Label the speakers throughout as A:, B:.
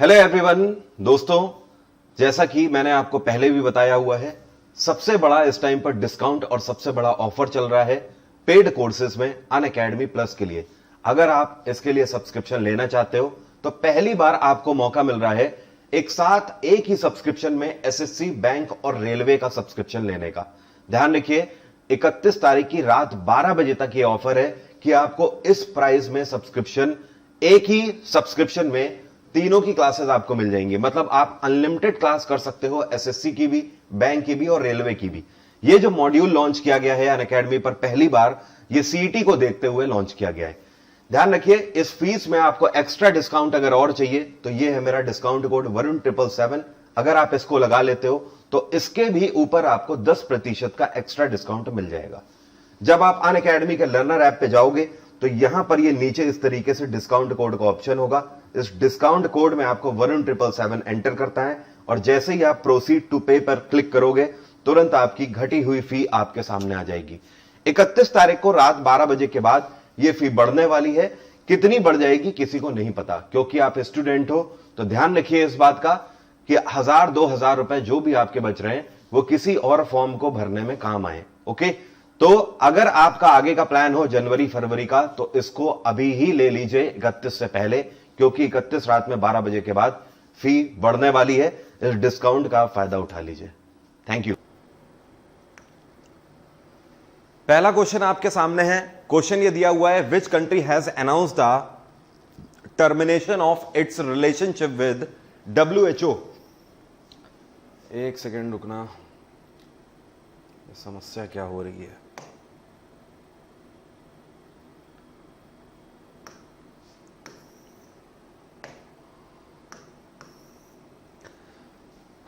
A: Hello everyone. दोस्तों, जैसा कि मैंने आपको पहले भी बताया हुआ है, सबसे बड़ा इस टाइम पर डिस्काउंट और सबसे बड़ा ऑफर चल रहा है पेड कोर्सेज में अनअकैडमी प्लस के लिए। अगर आप इसके लिए सब्सक्रिप्शन लेना चाहते हो तो पहली बार आपको मौका मिल रहा है एक साथ एक ही सब्सक्रिप्शन में एसएससी, बैंक और रेलवे का सब्सक्रिप्शन लेने का। ध्यान रखिए, 31 तारीख की रात 12 बजे तक यह ऑफर है कि आपको इस प्राइस में सब्सक्रिप्शन, एक ही सब्सक्रिप्शन में तीनों की क्लासेस आपको मिल जाएंगी। मतलब आप अनलिमिटेड क्लास कर सकते हो, एसएससी की भी, बैंक की भी और रेलवे की भी। ये जो मॉड्यूल लॉन्च किया गया है अनअकैडमी पर पहली बार, ये सीईटी को देखते हुए लॉन्च किया गया है। ध्यान रखिए, इस फीस में आपको एक्स्ट्रा डिस्काउंट अगर और चाहिए तो ये है मेरा डिस्काउंट कोड वरुण 777। अगर आप इसको लगा लेते हो तो इसके भी ऊपर आपको 10% का एक्स्ट्रा डिस्काउंट मिल जाएगा। जब आप अनअकैडमी के लर्नर ऐप पे जाओगे तो यहां पर ये नीचे इस तरीके से डिस्काउंट कोड का ऑप्शन होगा। इस डिस्काउंट कोड में आपको वरुण 777 एंटर करता है और जैसे ही आप प्रोसीड टू पे पर क्लिक करोगे तुरंत आपकी घटी हुई फी आपके सामने आ जाएगी। 31 तारीख को रात 12 बजे के बाद यह फी बढ़ने वाली है। कितनी बढ़ जाएगी किसी को नहीं पता, क्योंकि आप स्टूडेंट हो। तो ध्यान रखिए इस बात का कि 1000-2000 रुपए जो भी आपके बच रहे हैं वो किसी और फॉर्म को भरने में काम आए। ओके, तो अगर आपका आगे का प्लान हो जनवरी फरवरी का तो इसको अभी ही ले लीजिए 31 से पहले, क्योंकि 31 रात में 12 बजे के बाद फी बढ़ने वाली है। इस डिस्काउंट का फायदा उठा लीजिए। Thank you. पहला क्वेश्चन आपके सामने है। क्वेश्चन ये दिया हुआ है, विच country has announced the termination of its relationship with WHO। एक सेकेंड रुकना, समस्या क्या हो रही है।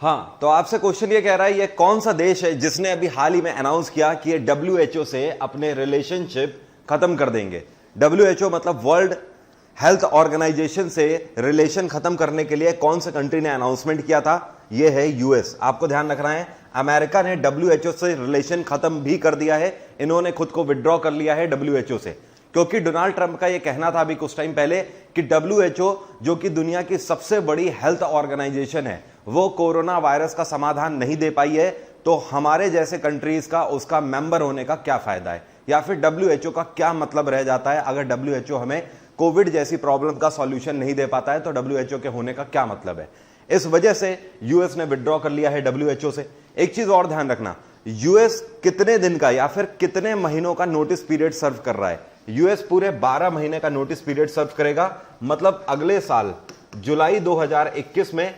A: हाँ, तो आपसे क्वेश्चन ये कह रहा है, ये कौन सा देश है जिसने अभी हाल ही में अनाउंस किया कि ये WHO से अपने रिलेशनशिप खत्म कर देंगे। WHO मतलब वर्ल्ड हेल्थ ऑर्गेनाइजेशन से रिलेशन खत्म करने के लिए कौन से कंट्री ने अनाउंसमेंट किया था? ये है यूएस। आपको ध्यान रखना है, अमेरिका ने WHO से रिलेशन खत्म भी कर दिया है। इन्होंने खुद को विड्रॉ कर लिया है WHO से, क्योंकि डोनाल्ड ट्रंप का यह कहना था अभी कुछ टाइम पहले कि WHO जो कि दुनिया की सबसे बड़ी हेल्थ ऑर्गेनाइजेशन है, वो कोरोना वायरस का समाधान नहीं दे पाई है, तो हमारे जैसे कंट्रीज का उसका मेंबर होने का क्या फायदा है, या फिर WHO का क्या मतलब रह जाता है। अगर WHO हमें कोविड जैसी प्रॉब्लम का सॉल्यूशन नहीं दे पाता है तो WHO के होने का क्या मतलब है। इस वजह से यूएस ने विड्रॉ कर लिया है WHO से। एक चीज और ध्यान रखना, यूएस कितने दिन का या फिर कितने महीनों का नोटिस पीरियड सर्व कर रहा है? यूएस पूरे 12 महीने का नोटिस पीरियड सर्व करेगा। मतलब अगले साल जुलाई 2021 में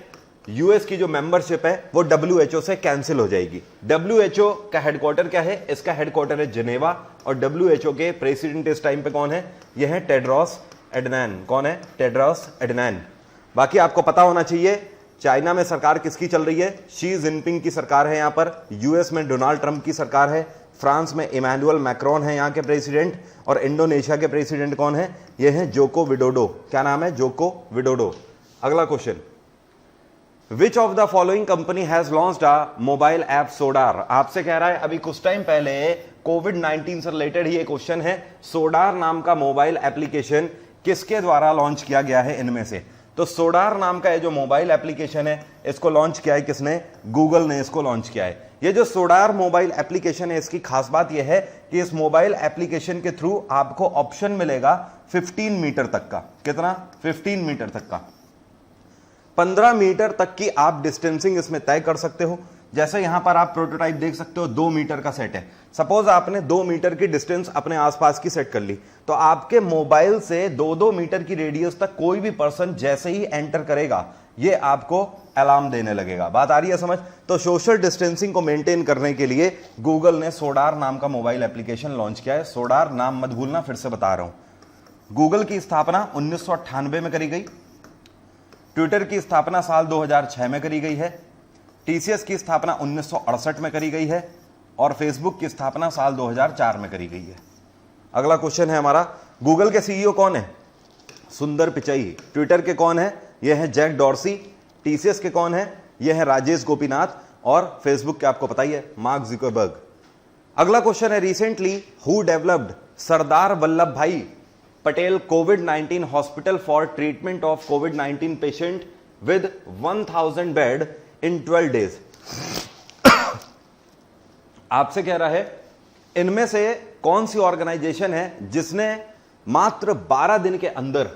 A: यूएस की जो मेंबरशिप है वो WHO से कैंसिल हो जाएगी। WHO का हेडक्वार्टर क्या है? इसका हेडक्वार्टर है जिनेवा, और WHO के प्रेसिडेंट इस टाइम पे कौन है? यह है टेड्रोस एडनैन। कौन है? टेड्रोस एडनैन। बाकी आपको पता होना चाहिए, चाइना में सरकार किसकी चल रही है? शी जिनपिंग की सरकार है यहाँ पर। यूएस में डोनाल्ड ट्रंप की सरकार है। फ्रांस में इमैनुअल मैक्रोन है यहाँ के प्रेसिडेंट। और इंडोनेशिया के प्रेसिडेंट कौन है? ये है जोको विडोडो। क्या नाम है? Joko Widodo. अगला question, which of the following company has launched a mobile app Sodar. आपसे कह रहा है, अभी कुछ टाइम पहले कोविड-19 से रिलेटेड ही एक क्वेश्चन है, सोडार नाम का मोबाइल एप्लीकेशन किसके द्वारा लॉन्च किया गया है इनमें से? तो सोडार नाम का ये जो मोबाइल एप्लीकेशन है, इसको लॉन्च किया है किसने? गूगल ने इसको लॉन्च किया है। ये जो सोडार मोबाइल एप्लीकेशन है, इसकी खास बात यह है कि इस मोबाइल एप्लीकेशन के थ्रू आपको ऑप्शन मिलेगा 15 मीटर तक का। कितना? 15 मीटर तक का। 15 मीटर तक की आप डिस्टेंसिंग इसमें तय कर सकते हो। जैसे यहां पर आप प्रोटोटाइप देख सकते हो, 2 मीटर का सेट है। सपोज आपने 2 मीटर की डिस्टेंस अपने आसपास की सेट कर ली, तो आपके मोबाइल से 2-2 मीटर की रेडियस तक कोई भी पर्सन जैसे ही एंटर करेगा, ये आपको अलार्म देने लगेगा। बात आ रही है समझ? तो सोशल डिस्टेंसिंग को मेंटेन करने के लिए गूगल ने सोडार नाम का मोबाइल एप्लीकेशन लॉन्च किया है। सोडार नाम मत भूलना, फिर से बता रहा हूं। गूगल की स्थापना 1998 में करी गई। ट्विटर की स्थापना साल 2006 में करी गई है। टीसीएस की स्थापना 1968 में करी गई है। और फेसबुक की स्थापना साल 2004 में करी गई है। अगला क्वेश्चन है हमारा, गूगल के सीईओ कौन है? सुंदर पिचाई। ट्विटर के कौन है? यह है जैक डॉर्सी। टीसीएस के कौन है? यह है राजेश गोपीनाथ। और फेसबुक के आपको पता ही है, मार्क जुकरबर्ग। अगला क्वेश्चन है, recently who developed Sardar Vallabh Bhai Patel कोविड-19 हॉस्पिटल फॉर ट्रीटमेंट ऑफ कोविड-19 patient with 1000 bed in 12 days। आपसे कह रहा है इनमें से कौन सी ऑर्गेनाइजेशन है जिसने मात्र 12 दिन के अंदर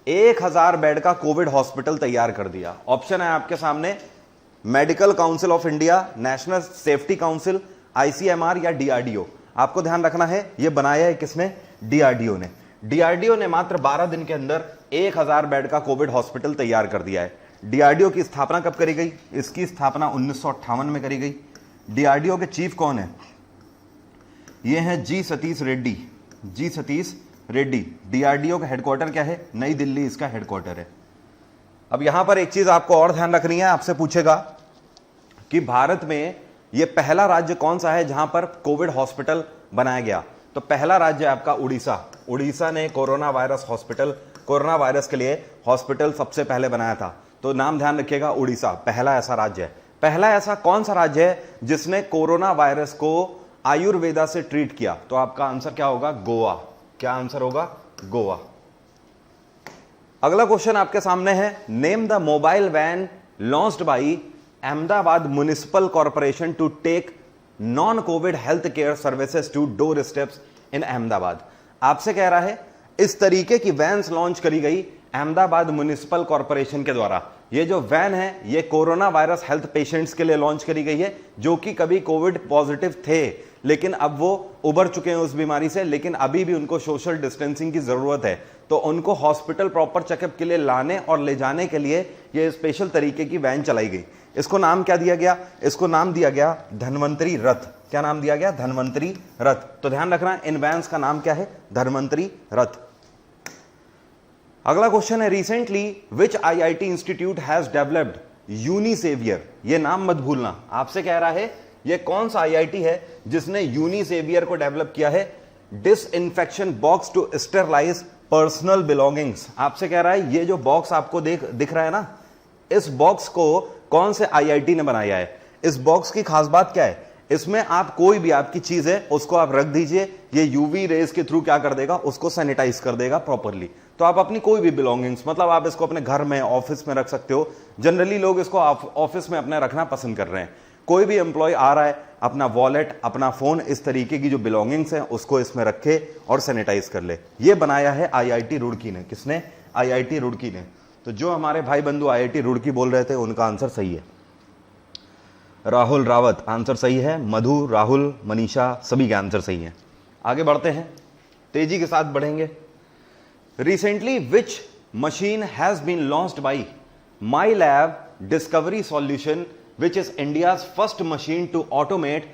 A: 1000 बेड का कोविड हॉस्पिटल तैयार कर दिया। ऑप्शन है आपके सामने, medical council of India, national safety council, ICMR या डीआरडीओ। आपको ध्यान रखना है यह बनाया है किसने? डीआरडीओ ने। डीआरडीओ ने मात्र 12 दिन के अंदर 1000 बेड का कोविड हॉस्पिटल तैयार कर दिया है। डीआरडीओ की स्थापना कब करी गई? इसकी स्थापना 1958 में करी गई। डीआरडीओ के चीफ कौन है? ये हैं जी सतीश रेड्डी। जी सतीश रेड्डी। डीआरडीओ का हेडक्वार्टर क्या है? नई दिल्ली इसका हेडक्वार्टर है। अब यहां पर एक चीज आपको और ध्यान रखनी है, आपसे पूछेगा कि भारत में यह पहला राज्य कौन सा है जहां पर कोविड हॉस्पिटल बनाया गया? तो पहला राज्य है आपका उड़ीसा। उड़ीसा ने corona virus hospital, corona virus के लिए हॉस्पिटल सबसे पहले बनाया था। तो नाम ध्यान रखिएगा, उड़ीसा पहला ऐसा राज्य है। पहला ऐसा कौन सा राज्य है जिसने कोरोना वायरस को आयुर्वेदा से ट्रीट किया? तो आपका आंसर क्या होगा? गोवा। क्या आंसर होगा? गोवा। अगला क्वेश्चन आपके सामने है, name the mobile van launched by Ahmedabad municipal corporation to take non covid health care services to door steps in Ahmedabad. आपसे कह रहा है इस तरीके की वैन्स लॉन्च करी गई अहमदाबाद म्युनिसिपल कॉर्पोरेशन के द्वारा। ये जो वैन है ये कोरोना वायरस हेल्थ पेशेंट्स के लिए लॉन्च करी गई है जो कि कभी कोविड पॉजिटिव थे, लेकिन अब वो उबर चुके हैं उस बीमारी से, लेकिन अभी भी उनको सोशल डिस्टेंसिंग की जरूरत है। तो उनको हॉस्पिटल प्रॉपर चेकअप के लिए लाने और ले जाने के लिए ये स्पेशल तरीके की वैन चलाई गई। इसको नाम क्या दिया गया? इसको नाम दिया गया धन्वंतरी रथ। क्या नाम दिया गया? धन्वंतरी रथ। तो ध्यान रखना इन वैन्स का नाम क्या है? धन्वंतरी रथ। अगला क्वेश्चन है, recently which IIT institute has developed Unisavior. ये नाम मत भूलना। आपसे कह रहा है ये कौन सा आईआईटी है जिसने यूनिसेवियर को डेवलप किया है? Disinfection box to sterilise personal belongings. आपसे कह रहा है ये जो बॉक्स आपको दिख रहा है ना, इस बॉक्स को कौन से आईआईटी ने बनाया है? इस बॉक्स की खास बात क्या है? इसमें आप कोई भी आपकी चीज है उसको आप रख दीजिए, ये यूवी रेज के थ्रू क्या कर देगा? उसको सैनिटाइज कर देगा प्रॉपरली। तो आप अपनी कोई भी बिलोंगिंग्स, मतलब आप इसको अपने घर में, ऑफिस में रख सकते हो। जनरली लोग इसको ऑफिस में अपने रखना पसंद कर रहे हैं। कोई भी एम्प्लॉय आ रहा है, अपना वॉलेट, अपना फोन, इस तरीके की जो बिलोंगिंग्स हैं उसको इसमें रखे और सैनिटाइज कर ले। ये बनाया है आईआईटी रुड़की ने। किसने? आईआईटी रुड़की ने। तो जो हमारे भाई बंधु आईआईटी रुड़की बोल रहे थे उनका आंसर सही है। राहुल रावत आंसर सही है। मधु, राहुल, मनीषा सभी के आंसर सही हैं। आगे बढ़ते हैं, तेजी के साथ बढ़ेंगे। Recently which machine has been launched by My Lab Discovery Solution which is India's first machine to automate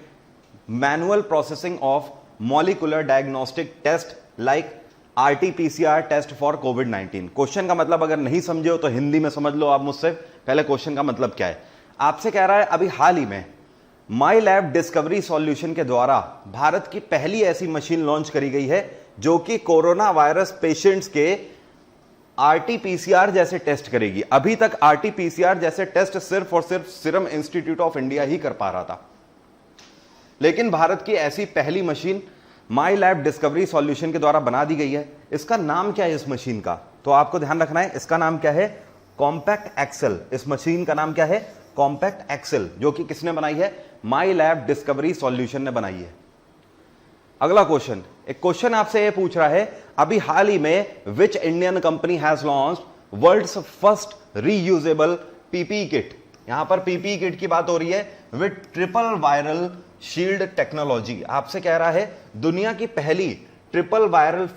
A: manual processing of molecular diagnostic test like RT-PCR test for COVID-19। Question का मतलब अगर नहीं समझे हो तो हिंदी में समझ लो आप मुझसे। पहले क्वेश्चन का मतलब क्या है? आपसे कह रहा है अभी हाल ही में माई लैब डिस्कवरी सॉल्यूशन के द्वारा भारत की पहली ऐसी मशीन लॉन्च करी गई है जो कि कोरोना वायरस पेशेंट्स के आरटीपीसीआर जैसे टेस्ट करेगी। अभी तक आरटीपीसीआर जैसे टेस्ट सिर्फ और सिर्फ सीरम इंस्टीट्यूट ऑफ इंडिया ही कर पा रहा था, लेकिन भारत की ऐसी पहली मशीन माई लैब डिस्कवरी सॉल्यूशन के द्वारा बना दी गई है। इसका नाम क्या है इस मशीन का? तो आपको ध्यान रखना है, इसका नाम क्या है? Compact Excel. इस मशीन का नाम क्या है? कॉम्पैक्ट एक्सेल, जो कि किसने बनाई है? माई लैब डिस्कवरी सॉल्यूशन ने बनाई है। अगला क्वेश्चन, एक क्वेश्चन आपसे ये पूछ रहा है, अभी हाल ही में which Indian company has launched world's first reusable PPE kit. यहां पर पीपीई किट की बात हो रही है with triple viral shield technology. आपसे कह रहा है दुनिया की पहली triple viral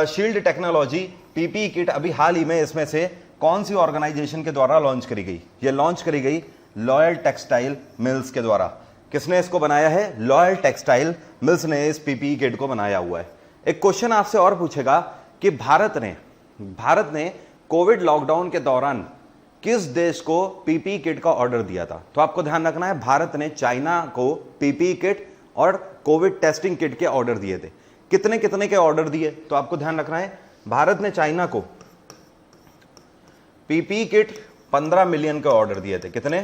A: shield technology PPE kit अभी हाल ही में इसमें से कौन सी ऑर्गेनाइजेशन के द्वारा लॉन्च करी गई? ये लॉन्च करी गई लॉयल टेक्सटाइल मिल्स के द्वारा। किसने इसको बनाया है? लॉयल टेक्सटाइल मिल्स ने इस पीपीई किट को बनाया हुआ है। एक क्वेश्चन आपसे और पूछेगा कि भारत ने कोविड लॉकडाउन के दौरान किस देश को पीपीई किट का ऑर्डर दिया था? तो आपको ध्यान रखना है, भारत ने चाइना को पीपीई किट और कोविड टेस्टिंग किट के ऑर्डर दिए थे। कितने कितने के ऑर्डर दिए? तो आपको ध्यान रखना है, भारत ने चाइना को पीपीई किट 15 मिलियन के ऑर्डर दिए थे। कितने?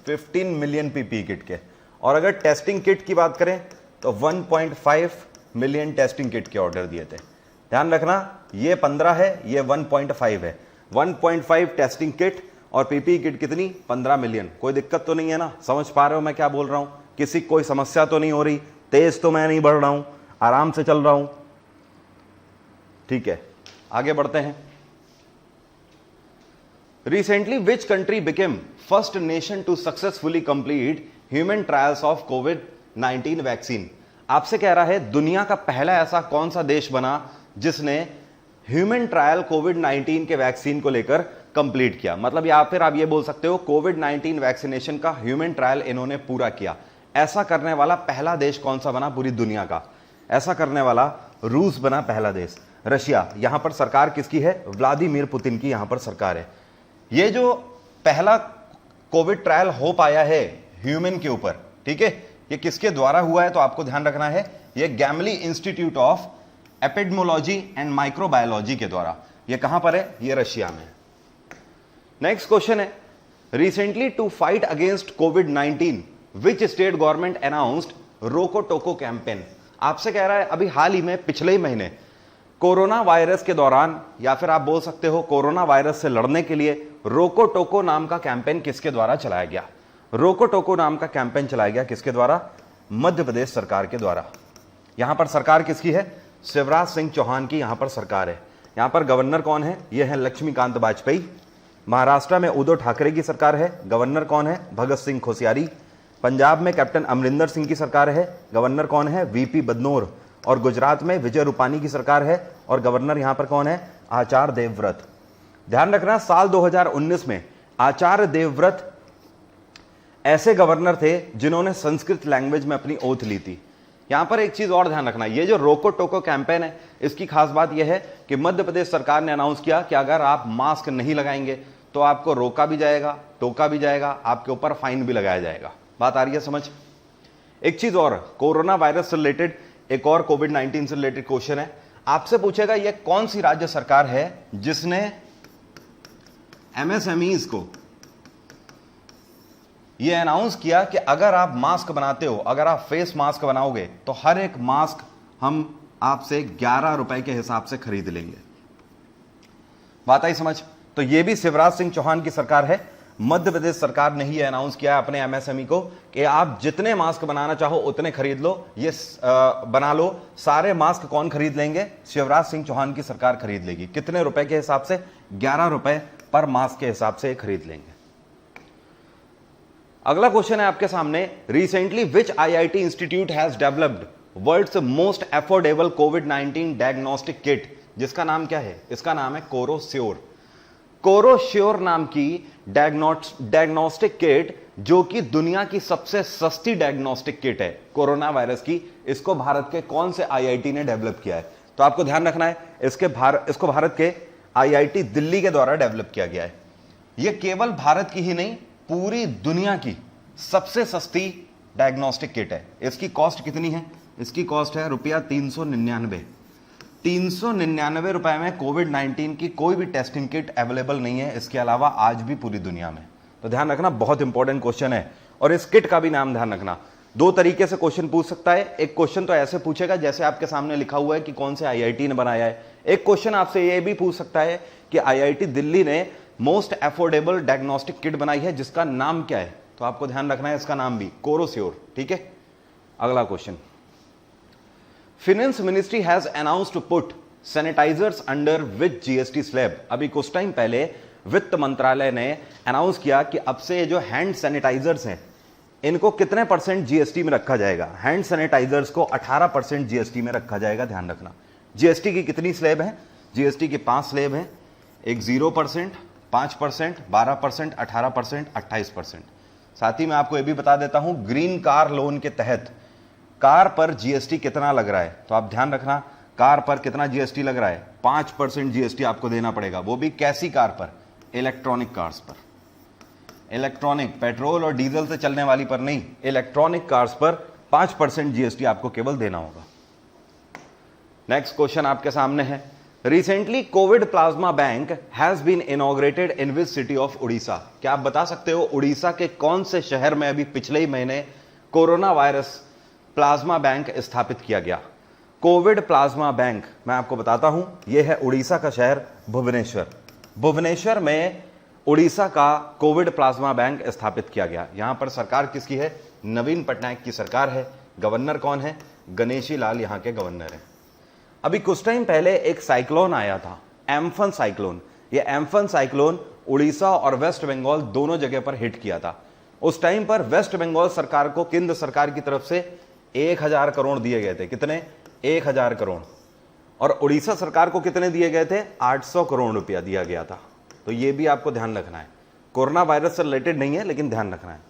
A: 15 मिलियन पीपीई किट के। और अगर टेस्टिंग किट की बात करें तो 1.5 मिलियन टेस्टिंग किट के ऑर्डर दिए थे। ध्यान रखना, ये 15 है, ये 1.5 है। 1.5 टेस्टिंग किट और पीपीई किट कितनी 15 मिलियन। कोई दिक्कत तो नहीं है ना, समझ पा रहे हो मैं क्या बोल रहा हूं? किसी कोई समस्या तो नहीं हो रही? तेज तो मैं नहीं बढ़ रहा हूं, आराम से चल रहा हूं, ठीक है। आगे बढ़ते हैं। Recently which country became first nation to successfully complete human trials of कोविड-19 वैक्सीन। आपसे कह रहा है दुनिया का पहला ऐसा कौन सा देश बना जिसने ह्यूमन ट्रायल कोविड-19 के वैक्सीन को लेकर कंप्लीट किया। मतलब या फिर आप ये बोल सकते हो कोविड-19 वैक्सीनेशन का ह्यूमन ट्रायल इन्होंने पूरा किया। ऐसा करने वाला पहला देश कौन सा बना पूरी दुनिया का? ऐसा करने वाला रूस बना पहला देश। रशिया, यहां पर सरकार किसकी है? व्लादिमीर पुतिन की यहां पर सरकार है। ये जो पहला कोविड ट्रायल हो पाया है ह्यूमन के ऊपर, ठीक है, ये किसके द्वारा हुआ है? तो आपको ध्यान रखना है ये Gamaleya institute of epidemiology and microbiology के द्वारा। ये कहां पर है? ये रशिया में। नेक्स्ट क्वेश्चन है, रिसेंटली टू फाइट अगेंस्ट कोविड-19 which state government announced Roko Toko campaign. आपसे कह रहा है अभी हाल ही में पिछले ही महीने कोरोना वायरस के दौरान, या फिर आप बोल सकते हो कोरोना वायरस से लड़ने के लिए रोको टोको नाम का कैंपेन किसके द्वारा चलाया गया? रोको टोको नाम का कैंपेन चलाया गया किसके द्वारा? मध्य प्रदेश सरकार के द्वारा। यहां पर सरकार किसकी है? शिवराज सिंह चौहान की यहां पर सरकार है। यहां पर गवर्नर कौन है? यह है लक्ष्मीकांत वाजपेयी। महाराष्ट्र में उद्धव ठाकरे की सरकार है, गवर्नर कौन है? भगत सिंह कोश्यारी। पंजाब में कैप्टन अमरिंदर सिंह की सरकार है, गवर्नर कौन है? वीपी बदनोर। और गुजरात में विजय रूपानी की सरकार है और गवर्नर यहां पर कौन है? आचार्य देवव्रत। ध्यान रखना साल 2019 में आचार्य देवव्रत ऐसे गवर्नर थे जिन्होंने संस्कृत लैंग्वेज में अपनी ओथ ली थी। यहां पर एक चीज और ध्यान रखना, ये जो रोको टोको कैंपेन है इसकी खास बात यह है कि मध्य प्रदेश सरकार ने अनाउंस किया कि अगर आप मास्क नहीं लगाएंगे तो आपको रोका भी जाएगा, टोका भी जाएगा, आपके ऊपर फाइन भी लगाया जाएगा। बात आ रही है समझ? एक चीज और, कोरोना वायरस से रिलेटेड एक और कोविड-19 से रिलेटेड क्वेश्चन है। आपसे पूछेगा ये कौन सी राज्य सरकार है जिसने एमएसएमईज को ये अनाउंस किया कि अगर आप मास्क बनाते हो, अगर आप फेस मास्क बनाओगे तो हर एक मास्क हम आपसे 11 रुपए के हिसाब से खरीद लेंगे। बात आई समझ? तो ये भी शिवराज सिंह चौहान की सरकार है। मध्य प्रदेश सरकार ने ही अनाउंस किया अपने एमएसएमई को कि आप जितने मास्क बनाना चाहो उतने खरीद लो, ये बना लो। सारे मास्क कौन खरीद लेंगे? शिवराज सिंह चौहान की सरकार खरीद लेगी। कितने रुपए के हिसाब से? 11 रुपए पर मास्क के हिसाब से खरीद लेंगे। अगला क्वेश्चन है आपके सामने, recently which IIT institute has developed world's most affordable कोविड-19 डायग्नोस्टिक किट, जिसका नाम क्या है? इसका नाम है कोरोश्योर। कोरोश्योर नाम की डायग्नोस्टिक किट, जो कि दुनिया की सबसे सस्ती डायग्नोस्टिक किट है कोरोना वायरस की, इसको भारत के कौन से आईआईटी ने डेवलप किया है? तो आपको ध्यान रखना है इसको भारत के आईआईटी दिल्ली के द्वारा डेवलप किया गया है। यह केवल भारत की ही नहीं, पूरी दुनिया की सबसे सस्ती डायग्नोस्टिक किट है। इसकी कॉस्ट कितनी है? इसकी कॉस्ट है रुपया 399। 399 रुपए में कोविड-19 की कोई भी टेस्टिंग किट अवेलेबल नहीं है इसके अलावा आज भी पूरी दुनिया में। तो ध्यान रखना, बहुत इंपॉर्टेंट क्वेश्चन है। और इस किट का भी नाम ध्यान रखना। दो तरीके से क्वेश्चन पूछ सकता है। एक क्वेश्चन तो ऐसे पूछेगा जैसे आपके सामने लिखा हुआ है कि कौन से आईआईटी ने बनाया है। एक क्वेश्चन आपसे यह भी पूछ सकता है कि आईआईटी दिल्ली ने मोस्ट अफोर्डेबल डायग्नोस्टिक किट बनाई है, जिसका नाम क्या है? तो आपको ध्यान रखना है इसका नाम भी कोरोश्योर, ठीक है। अगला question, finance ministry has announced to put sanitisers under which GST slab. अभी कुछ टाइम पहले वित्त मंत्रालय ने अनाउंस किया कि अब से जो हैंड सैनिटाइजर्स हैं इनको कितने परसेंट जीएसटी में रखा जाएगा? हैंड सैनिटाइजर्स को 18% जीएसटी में रखा जाएगा। ध्यान रखना, जीएसटी की कितनी स्लैब है? जीएसटी की 5 स्लैब है। एक 0%, 5%, 12%, 18%, 28%। साथ ही मैं आपको यह भी बता देता हूं, ग्रीन कार लोन के तहत कार पर जीएसटी कितना लग रहा है? तो आप ध्यान रखना, कार पर कितना जीएसटी लग रहा है? 5% जीएसटी आपको देना पड़ेगा। वो भी कैसी कार पर? इलेक्ट्रॉनिक कार्स पर। इलेक्ट्रॉनिक, पेट्रोल और डीजल से चलने वाली पर नहीं, इलेक्ट्रॉनिक कार्स पर 5% जीएसटी आपको केवल देना होगा। नेक्स्ट क्वेश्चन आपके सामने है, recently COVID plasma bank has been inaugurated in which city of Orissa. क्या आप बता सकते हो उड़ीसा के कौन से शहर में अभी पिछले ही महीने कोरोना वायरस प्लाज्मा बैंक स्थापित किया गया? कोविड प्लाज्मा बैंक मैं आपको बताता हूं, यह है उड़ीसा का शहर भुवनेश्वर। भुवनेश्वर में उड़ीसा का कोविड प्लाज्मा बैंक स्थापित किया गया। यहां पर सरकार किसकी है? नवीन पटनायक की सरकार है। गवर्नर कौन है? गणेशी लाल यहां के गवर्नर हैं। अभी कुछ टाइम पहले एक साइक्लोन आया था, एम्फन साइक्लोन। ये एम्फन साइक्लोन उड़ीसा और वेस्ट बंगाल दोनों जगह पर हिट किया था। उस टाइम पर वेस्ट बंगाल सरकार को केंद्र सरकार की तरफ से 1000 करोड़ दिए गए थे। कितने? 1000 करोड़। और उड़ीसा सरकार को कितने दिए गए थे? 800 करोड़ रुपया दिया गया था। तो ये भी आपको ध्यान रखना है, कोरोना वायरस से रिलेटेड नहीं है लेकिन ध्यान रखना है।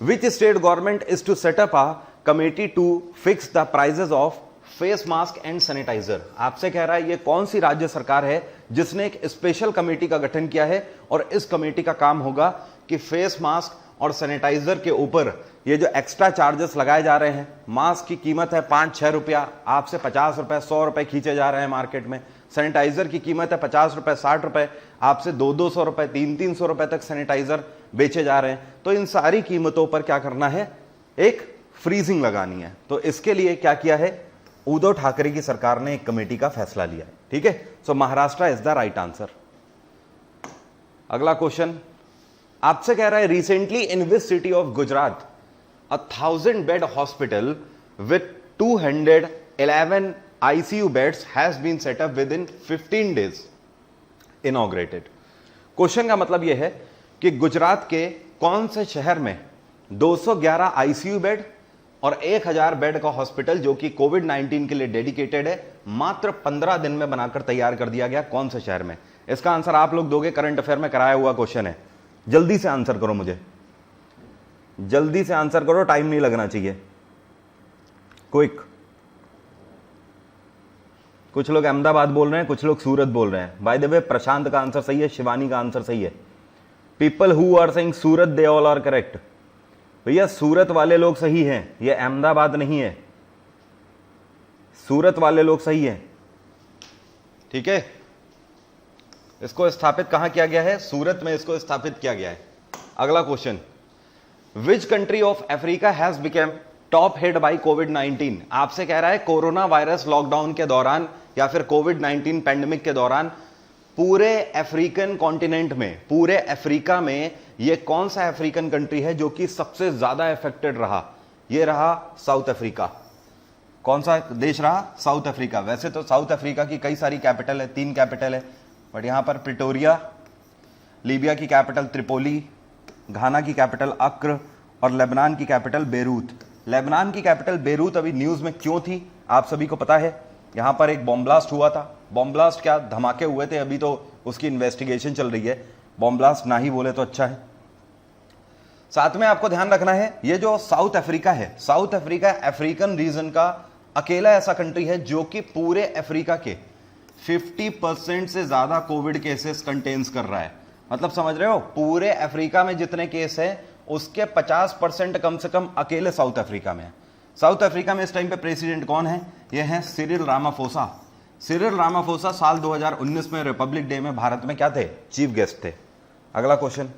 A: Which state government is to set up a committee to fix the prices of face mask and sanitiser? आपसे कह रहा है ये कौन सी राज्य सरकार है जिसने एक स्पेशल कमेटी का गठन किया है और इस कमेटी का काम होगा कि फेस मास्क और सैनिटाइजर के ऊपर ये जो एक्स्ट्रा चार्जेस लगाए जा रहे हैं, मास्क की कीमत है 5-6 रुपया, आपसे 50 रुपए 100 रुपए खींचे जा रहे हैं मार्केट में। सैनिटाइजर की कीमत है 50 रुपए 60 रुपए, आपसे 200-200 रुपए 300-300 रुपए तक सैनिटाइजर बेचे जा रहे हैं। तो इन सारी कीमतों पर क्या करना है? एक फ्रीजिंग लगानी है। तो इसके लिए क्या किया है? उद्धव ठाकरे की सरकार ने एक कमेटी का फैसला लिया है। ठीक है, so Maharashtra is the right answer. अगला क्वेश्चन आपसे कह रहा है recently in which city of Gujarat 1000 bed hospital with 211 ICU beds has been set up within 15 days inaugurated. Question का मतलब यह है कि गुजरात के कौन से शहर में 211 ICU बेड और 1000 बेड का हॉस्पिटल जो कि कोविड-19 के लिए डेडिकेटेड है, मात्र 15 दिन में बनाकर तैयार कर दिया गया? कौन से शहर में? इसका आंसर आप लोग दोगे, करंट अफेयर में कराया हुआ क्वेश्चन है। जल्दी से आंसर करो, मुझे जल्दी से आंसर करो, टाइम नहीं लगना चाहिए, क्विक। कुछ लोग अहमदाबाद बोल रहे हैं, कुछ लोग सूरत बोल रहे हैं। बाय द वे प्रशांत का आंसर सही है, शिवानी का आंसर सही है। People who are saying Surat they all are correct. भैया सूरत वाले लोग सही हैं, ये अहमदाबाद नहीं है, सूरत वाले लोग सही हैं। ठीक है, इसको स्थापित कहां किया गया है? सूरत में इसको स्थापित किया गया है। अगला question, which country of Africa has become top hit by कोविड-19? आपसे कह रहा है कोरोना वायरस लॉकडाउन के दौरान या फिर कोविड-19 पैंडेमिक के दौरान पूरे अफ्रीकन कॉन्टिनेंट में, पूरे अफ्रीका में यह कौन सा अफ्रीकन कंट्री है जो कि सबसे ज्यादा इफेक्टेड रहा? यह रहा साउथ अफ्रीका। कौन सा देश रहा? South Africa. वैसे तो साउथ अफ्रीका की कई सारी कैपिटल है, 3 कैपिटल है, बट यहां पर प्रिटोरिया, लीबिया की कैपिटल त्रिपोली, घाना की कैपिटल अक्र और लेबनान की कैपिटल बेरूत। लेबनान की कैपिटल बेरूत अभी न्यूज में क्यों थी आप सभी को पता है? यहां पर एक बॉम्ब ब्लास्ट हुआ था। बॉम्ब ब्लास्ट क्या, धमाके हुए थे, अभी तो उसकी इन्वेस्टिगेशन चल रही है। बॉम्ब ब्लास्ट ना ही बोले तो अच्छा है। साथ में आपको ध्यान रखना है, ये जो साउथ अफ्रीका है, साउथ अफ्रीका अफ्रीकन रीजन का अकेला ऐसा कंट्री है जो कि पूरे अफ्रीका के 50% से ज्यादा कोविड केसेस कंटेन्स कर रहा है। मतलब समझ रहे हो, पूरे अफ्रीका में जितने केस हैं उसके 50% कम से कम अकेले साउथ अफ्रीका में है। साउथ अफ्रीका में इस टाइम पे प्रेसिडेंट कौन है? ये है सिरिल रामाफोसा। सिरिल रामाफोसा साल 2019 में रिपब्लिक डे में भारत में क्या थे? चीफ गेस्ट थे। अगला question,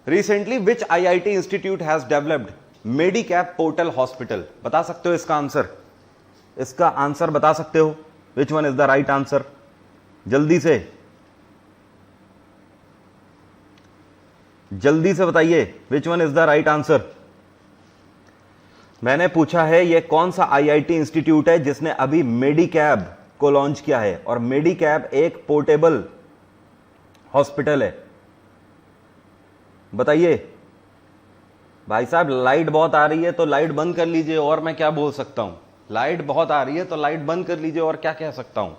A: recently which IIT institute has developed Medicap portal hospital? बता सकते हो इसका आंसर? इसका आंसर बता सकते हो? Which one is the right answer? जल्दी से, जल्दी से बताइए, which one is the right answer? मैंने पूछा है ये कौन सा IIT इंस्टीट्यूट है जिसने अभी मेडिकैब को लॉन्च किया है, और मेडिकैब एक पोर्टेबल हॉस्पिटल है। बताइए भाई साहब, लाइट बहुत आ रही है तो लाइट बंद कर लीजिए, और मैं क्या बोल सकता हूं? लाइट बहुत आ रही है तो लाइट बंद कर लीजिए, और क्या कह सकता हूं?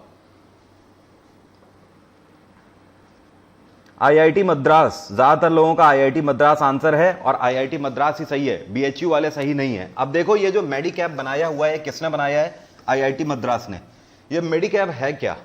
A: IIT मद्रास, ज्यादातर लोगों का IIT मद्रास आंसर है और IIT मद्रास ही सही है, BHU वाले सही नहीं है। अब देखो ये जो मेडिकैब बनाया हुआ है, किसने बनाया है? IIT मद्रास ने। ये मेडिकैब है क्या?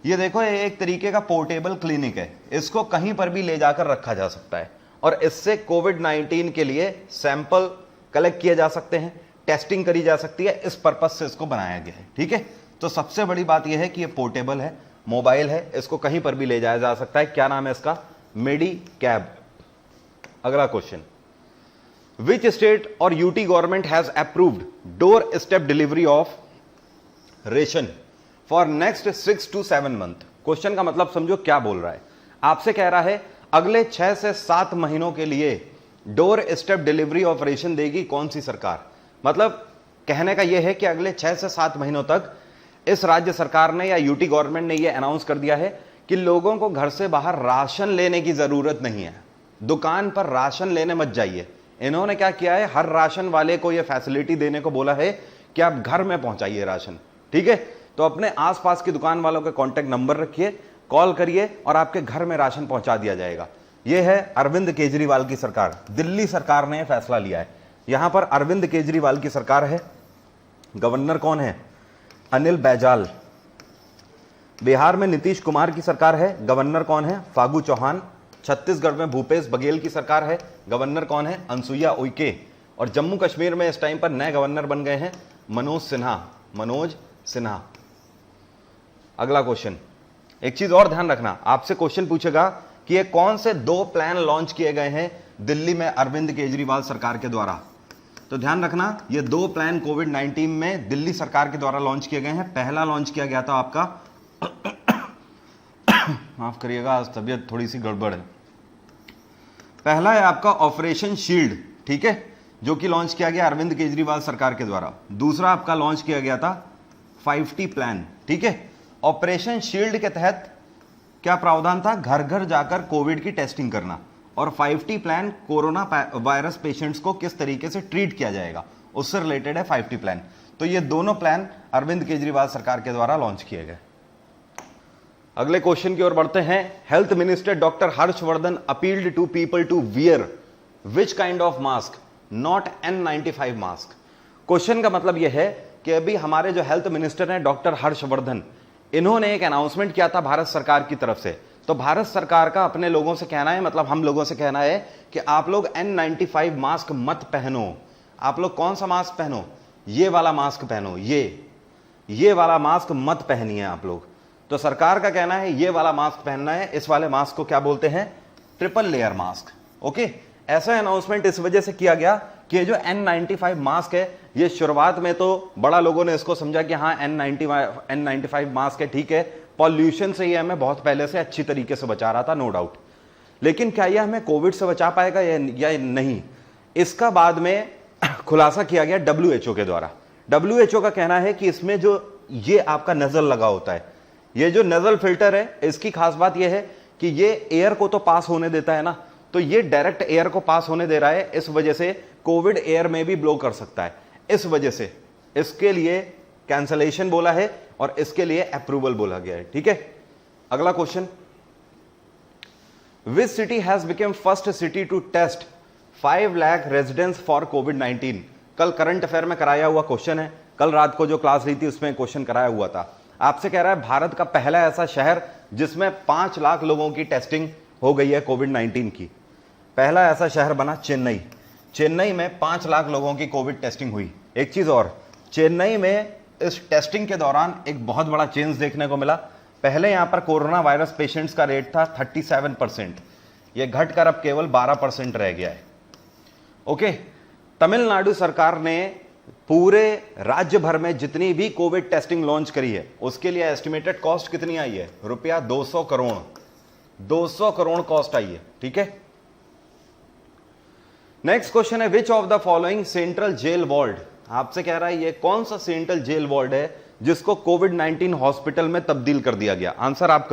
A: ये देखो, ये एक तरीके का पोर्टेबल क्लिनिक है, इसको कहीं पर भी ले जाकर रखा जा सकता है और इससे कोविड-19 के लिए सैंपल कलेक्ट किए जा सकते हैं, टेस्टिंग करी जा सकती है। इस पर्पज से इसको बनाया गया है। ठीक है, तो सबसे बड़ी बात यह है कि ये पोर्टेबल है, मोबाइल है, इसको कहीं पर भी ले जाया जा सकता है। क्या नाम है इसका? मेडिकैब। अगला क्वेश्चन, विच स्टेट और UT government has approved door step delivery of ration for next 6 to 7 month? Question का मतलब समझो क्या बोल रहा है। आपसे कह रहा है अगले 6 से 7 महीनों के लिए डोर स्टेप डिलीवरी ऑपरेशन देगी कौन सी सरकार। मतलब कहने का यह है कि अगले 6 से 7 महीनों तक इस राज्य सरकार ने या यूटी गवर्नमेंट ने यह अनाउंस कर दिया है कि लोगों को घर से बाहर राशन लेने की जरूरत नहीं है, दुकान पर राशन लेने मत जाइए। इन्होंने क्या किया है, हर राशन वाले को यह फैसिलिटी देने को बोला है कि आप घर में पहुंचाइए राशन। ठीक है, तो अपने आसपास की दुकान वालों के कांटेक्ट नंबर रखिए, कॉल करिए और आपके घर में राशन पहुंचा दिया जाएगा। यह है अरविंद केजरीवाल की सरकार, दिल्ली सरकार ने यह फैसला लिया है। यहां पर अरविंद केजरीवाल की सरकार है, गवर्नर कौन है, अनिल बैजल। बिहार में नीतीश कुमार की सरकार है, गवर्नर कौन है, फागू चौहान। छत्तीसगढ़ में भूपेश बघेल की सरकार है, गवर्नर कौन है, अनसुईया उइके। और जम्मू कश्मीर में इस टाइम पर नए गवर्नर बन गए हैं मनोज सिन्हा। अगला क्वेश्चन, एक चीज और ध्यान रखना, आपसे क्वेश्चन पूछेगा कि ये कौन से 2 प्लान लॉन्च किए गए हैं दिल्ली में अरविंद केजरीवाल सरकार के द्वारा। तो ध्यान रखना, ये 2 प्लान कोविड-19 में दिल्ली सरकार के द्वारा लॉन्च किए गए हैं। पहला लॉन्च किया गया था आपका माफ करिएगा, आज तबीयत थोड़ी सी गड़बड़ है। पहला है आपका ऑपरेशन शील्ड, ठीक है, जो कि लॉन्च किया गया अरविंद केजरीवाल सरकार के द्वारा। दूसरा आपका लॉन्च किया गया था 5T प्लान, ठीक है। ऑपरेशन शील्ड के तहत क्या प्रावधान था, घर घर जाकर कोविड की टेस्टिंग करना। और 5T plan corona virus patients को किस तरीके से ट्रीट किया जाएगा, उससे रिलेटेड है 5T प्लान। तो ये दोनों प्लान अरविंद केजरीवाल सरकार के द्वारा लॉन्च किए गए। अगले क्वेश्चन की ओर बढ़ते हैं। Health minister doctor Harshvardhan appealed to people to wear which kind of mask, not N95 mask. Question का मतलब यह है कि अभी हमारे जो हेल्थ मिनिस्टर हैं डॉक्टर हर्षवर्धन, इन्होंने एक अनाउंसमेंट किया था भारत सरकार की तरफ से। तो भारत सरकार का अपने लोगों से कहना है, मतलब हम लोगों से कहना है कि आप लोग N95 मास्क मत पहनो। आप लोग कौन सा मास्क पहनो, ये वाला मास्क पहनो, ये वाला मास्क मत पहनिए आप लोग। तो सरकार का कहना है ये वाला मास्क पहनना है। इस वाले मास्क को क्या बोलते हैं, ट्रिपल लेयर मास्क। ओके, ऐसा अनाउंसमेंट इस वजह से किया गया कि ये जो N95 मास्क है, ये शुरुआत में तो बड़ा लोगों ने इसको समझा कि हाँ N95 मास्क है, ठीक है, पॉल्यूशन से ये हमें बहुत पहले से अच्छी तरीके से बचा रहा था, नो डाउट। लेकिन क्या ये हमें कोविड से बचा पाएगा या नहीं, इसका बाद में खुलासा किया गया WHO के द्वारा। WHO का कहना है कि इसमें जो ये आपका नजल लगा होता है, ये जो नजल फिल्टर है, इसकी खास बात यह है कि ये एयर को तो पास होने देता है ना, तो ये डायरेक्ट एयर को पास होने दे रहा है। इस वजह से कोविड एयर में भी ब्लो कर सकता है। इस वजह से इसके लिए कैंसलेशन बोला है और इसके लिए अप्रूवल बोला गया है, ठीक है। अगला question, which city has become first city to test 5 lakh residents for कोविड-19। कल करंट अफेयर में कराया हुआ क्वेश्चन है, कल रात को जो क्लास ली थी उसमें क्वेश्चन कराया हुआ था। आपसे कह रहा है भारत का पहला ऐसा शहर जिसमें 5 लाख लोगों की टेस्टिंग हो गई है कोविड-19 की। पहला ऐसा शहर बना चेन्नई में 5 लाख लोगों की कोविड टेस्टिंग हुई। एक चीज और, चेन्नई में इस टेस्टिंग के दौरान एक बहुत बड़ा चेंज देखने को मिला। पहले यहां पर कोरोना वायरस पेशेंट्स का रेट था 37%, यह घटकर अब केवल 12% रह गया है। ओके, तमिलनाडु सरकार ने पूरे राज्य भर में जितनी भी कोविड टेस्टिंग लॉन्च करी है उसके लिए एस्टिमेटेड कॉस्ट कितनी आई है, रुपया 200 करोड़। 200 करोड़ कॉस्ट आई है, ठीक है। नेक्स्ट क्वेश्चन है, which of the following central jail ward. आपसे कह रहा है ये कौन सा सेंट्रल जेल वार्ड है जिसको कोविड-19 हॉस्पिटल में तब्दील कर दिया गया। आंसर आप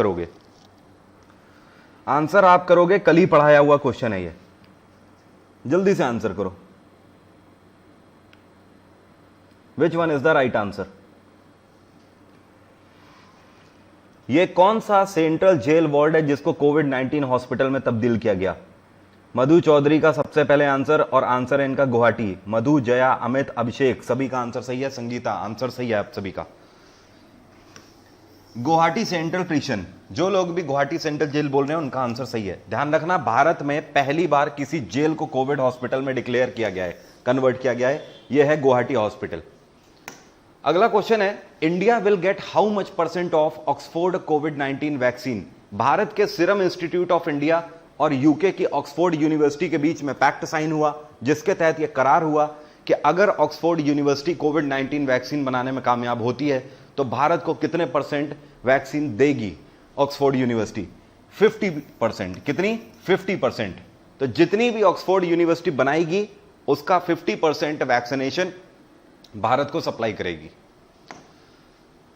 A: करोगे, कल ही पढ़ाया हुआ क्वेश्चन है ये, जल्दी से आंसर करो। Which one is the right answer. ये कौन सा सेंट्रल जेल वार्ड है जिसको कोविड-19 हॉस्पिटल में तब्दील किया गया। मधु चौधरी का सबसे पहले आंसर, और आंसर है इनका गुवाहाटी। मधु, जया, अमित, अभिषेक, सभी का आंसर सही है। संगीता, आंसर सही है आप सभी का। गुवाहाटी सेंट्रल प्रिजन, जो लोग भी गुवाहाटी सेंट्रल जेल बोल रहे हैं उनका आंसर सही है। ध्यान रखना, भारत में पहली बार किसी जेल को कोविड हॉस्पिटल में डिक्लेयर किया गया है, कन्वर्ट किया गया है, यह है गुवाहाटी हॉस्पिटल। अगला क्वेश्चन है, India will get how much % of Oxford covid vaccine. Bharat के सीरम इंस्टीट्यूट ऑफ इंडिया और यूके की ऑक्सफोर्ड यूनिवर्सिटी के बीच में पैक्ट साइन हुआ, जिसके तहत यह करार हुआ कि अगर ऑक्सफोर्ड यूनिवर्सिटी कोविड-19 वैक्सीन बनाने में कामयाब होती है तो भारत को कितने % वैक्सीन देगी। Oxford university 50%। कितनी? 50%। तो जितनी भी ऑक्सफोर्ड यूनिवर्सिटी बनाएगी उसका 50% वैक्सीनेशन भारत को सप्लाई करेगी।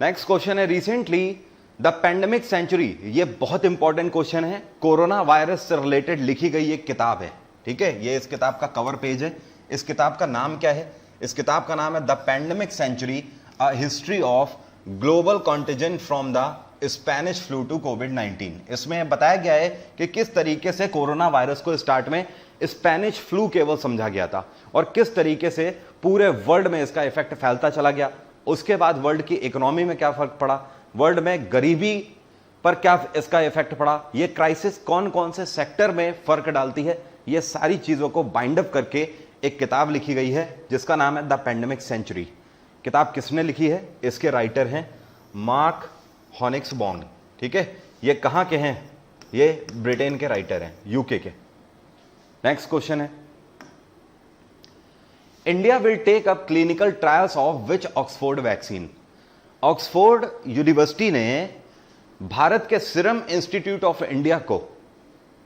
A: नेक्स्ट क्वेश्चन है, रिसेंटली द पैंडेमिक सेंचुरी, ये बहुत इंपॉर्टेंट क्वेश्चन है। कोरोना वायरस से रिलेटेड लिखी गई एक किताब है, ठीक है, ये इस किताब का कवर पेज है। इस किताब का नाम क्या है? इस किताब का नाम है the pandemic century, a history of global contagion from the Spanish flu to कोविड-19। इसमें बताया गया है कि किस तरीके से कोरोना वायरस को स्टार्ट में स्पेनिश फ्लू केवल समझा गया था और किस तरीके से पूरे वर्ल्ड में इसका इफेक्ट फैलता चला गया। उसके बाद वर्ल्ड की इकोनॉमी में क्या फर्क पड़ा, वर्ल्ड में गरीबी पर क्या इसका इफेक्ट पड़ा, ये क्राइसिस कौन कौन से सेक्टर में फर्क डालती है, ये सारी चीजों को बाइंड अप करके एक किताब लिखी गई है जिसका नाम है द पैंडेमिक सेंचुरी। किताब किसने लिखी है? इसके राइटर हैं मार्क हॉनिक्सबॉन, ठीक है। ये कहां के हैं? ये ब्रिटेन के राइटर हैं, यूके के। नेक्स्ट क्वेश्चन है, India will take up clinical trials of which Oxford vaccine. Oxford university ने भारत के सीरम इंस्टीट्यूट ऑफ इंडिया को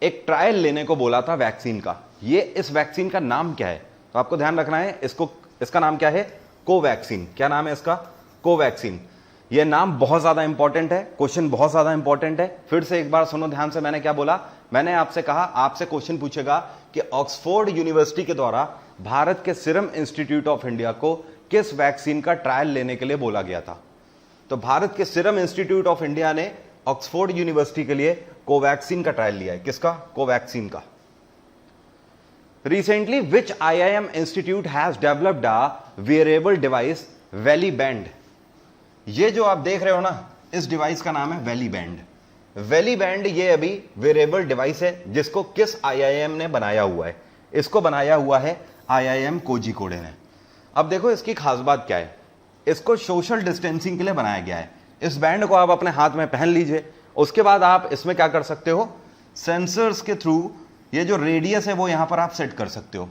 A: एक ट्रायल लेने को बोला था वैक्सीन का। ये इस वैक्सीन का नाम क्या है? तो आपको ध्यान रखना है, इसका नाम क्या है? कोवैक्सीन। क्या नाम है इसका? कोवैक्सीन। ये नाम बहुत ज्यादा इंपॉर्टेंट है, क्वेश्चन बहुत ज्यादा इंपॉर्टेंट है। फिर से एक बार सुनो ध्यान से, मैंने क्या बोला? मैंने आपसे कहा आपसे क्वेश्चन पूछेगा कि ऑक्सफोर्ड यूनिवर्सिटी के द्वारा भारत के सीरम इंस्टीट्यूट ऑफ इंडिया को किस वैक्सीन का ट्रायल लेने के लिए बोला गया था। तो भारत के सीरम इंस्टीट्यूट ऑफ इंडिया ने ऑक्सफोर्ड यूनिवर्सिटी के लिए कोवैक्सीन का ट्रायल लिया है। किसका? कोवैक्सीन का। Recently which IIM institute has developed a wearable device valley band. ये जो आप देख रहे हो ना, इस डिवाइस का नाम है वैली बैंड। वैली बैंड ये अभी वेयरेबल डिवाइस है जिसको किस IIM ने बनाया हुआ है? इसको बनाया हुआ है IIM कोझिकोड ने। अब देखो इसकी खास बात क्या है, इसको सोशल डिस्टेंसिंग के लिए बनाया गया है। इस बैंड को आप अपने हाथ में पहन लीजिए, उसके बाद आप इसमें क्या कर सकते हो, सेंसर्स के थ्रू ये जो रेडियस है वो यहां पर आप सेट कर सकते हो।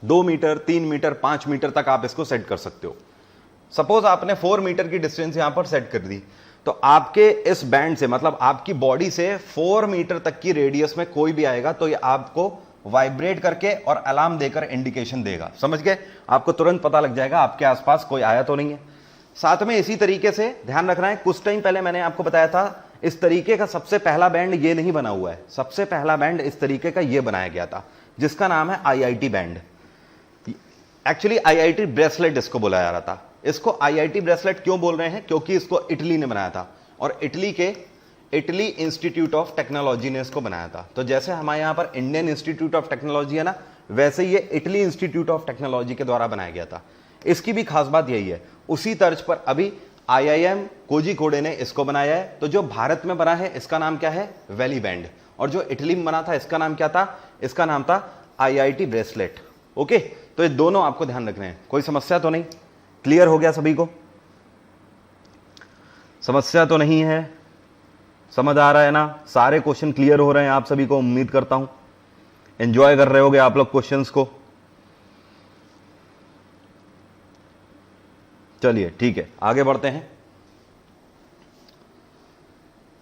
A: 2 मीटर, 3 मीटर, 5 मीटर तक आप इसको सेट कर सकते हो। सपोज आपने 4 मीटर की डिस्टेंस यहां पर सेट कर दी, तो आपके इस बैंड से, मतलब आपकी बॉडी से 4 मीटर तक की रेडियस में कोई भी आएगा तो ये आपको वाइब्रेट करके और अलार्म देकर इंडिकेशन देगा। समझ गए? आपको तुरंत पता लग जाएगा आपके आसपास कोई आया तो नहीं है। साथ में इसी तरीके से ध्यान रखना है, कुछ टाइम पहले मैंने आपको बताया था इस तरीके का सबसे पहला बैंड ये नहीं बना हुआ है। सबसे पहला बैंड इस तरीके का ये बनाया गया था जिसका नाम है IIT band. Actually IIT bracelet इसको बोला जा रहा था। इसको IIT ब्रेसलेट क्यों बोल रहे हैं? क्योंकि इसको इटली ने बनाया था और इटली इंस्टीट्यूट ऑफ टेक्नोलॉजी ने इसको बनाया था। तो जैसे हमारे यहां पर इंडियन इंस्टीट्यूट ऑफ टेक्नोलॉजी है ना, वैसे ये इटली इंस्टीट्यूट ऑफ टेक्नोलॉजी के द्वारा बनाया गया था। इसकी भी खास बात यही है, उसी तर्ज पर अभी IIM कोझिकोड ने इसको बनाया है। तो जो भारत में बना है इसका नाम क्या है? Valley band. और जो इटली में बना था इसका नाम क्या था? इसका नाम था IIT ब्रेसलेट। ओके, तो ये दोनों आपको ध्यान रखने हैं। कोई समस्या तो नहीं? क्लियर हो गया सभी को? समस्या तो नहीं है? समझ आ रहा है ना? सारे क्वेश्चन क्लियर हो रहे हैं आप सभी को, उम्मीद करता हूं एंजॉय कर रहे होगे आप लोग क्वेश्चंस को। चलिए ठीक है, आगे बढ़ते हैं।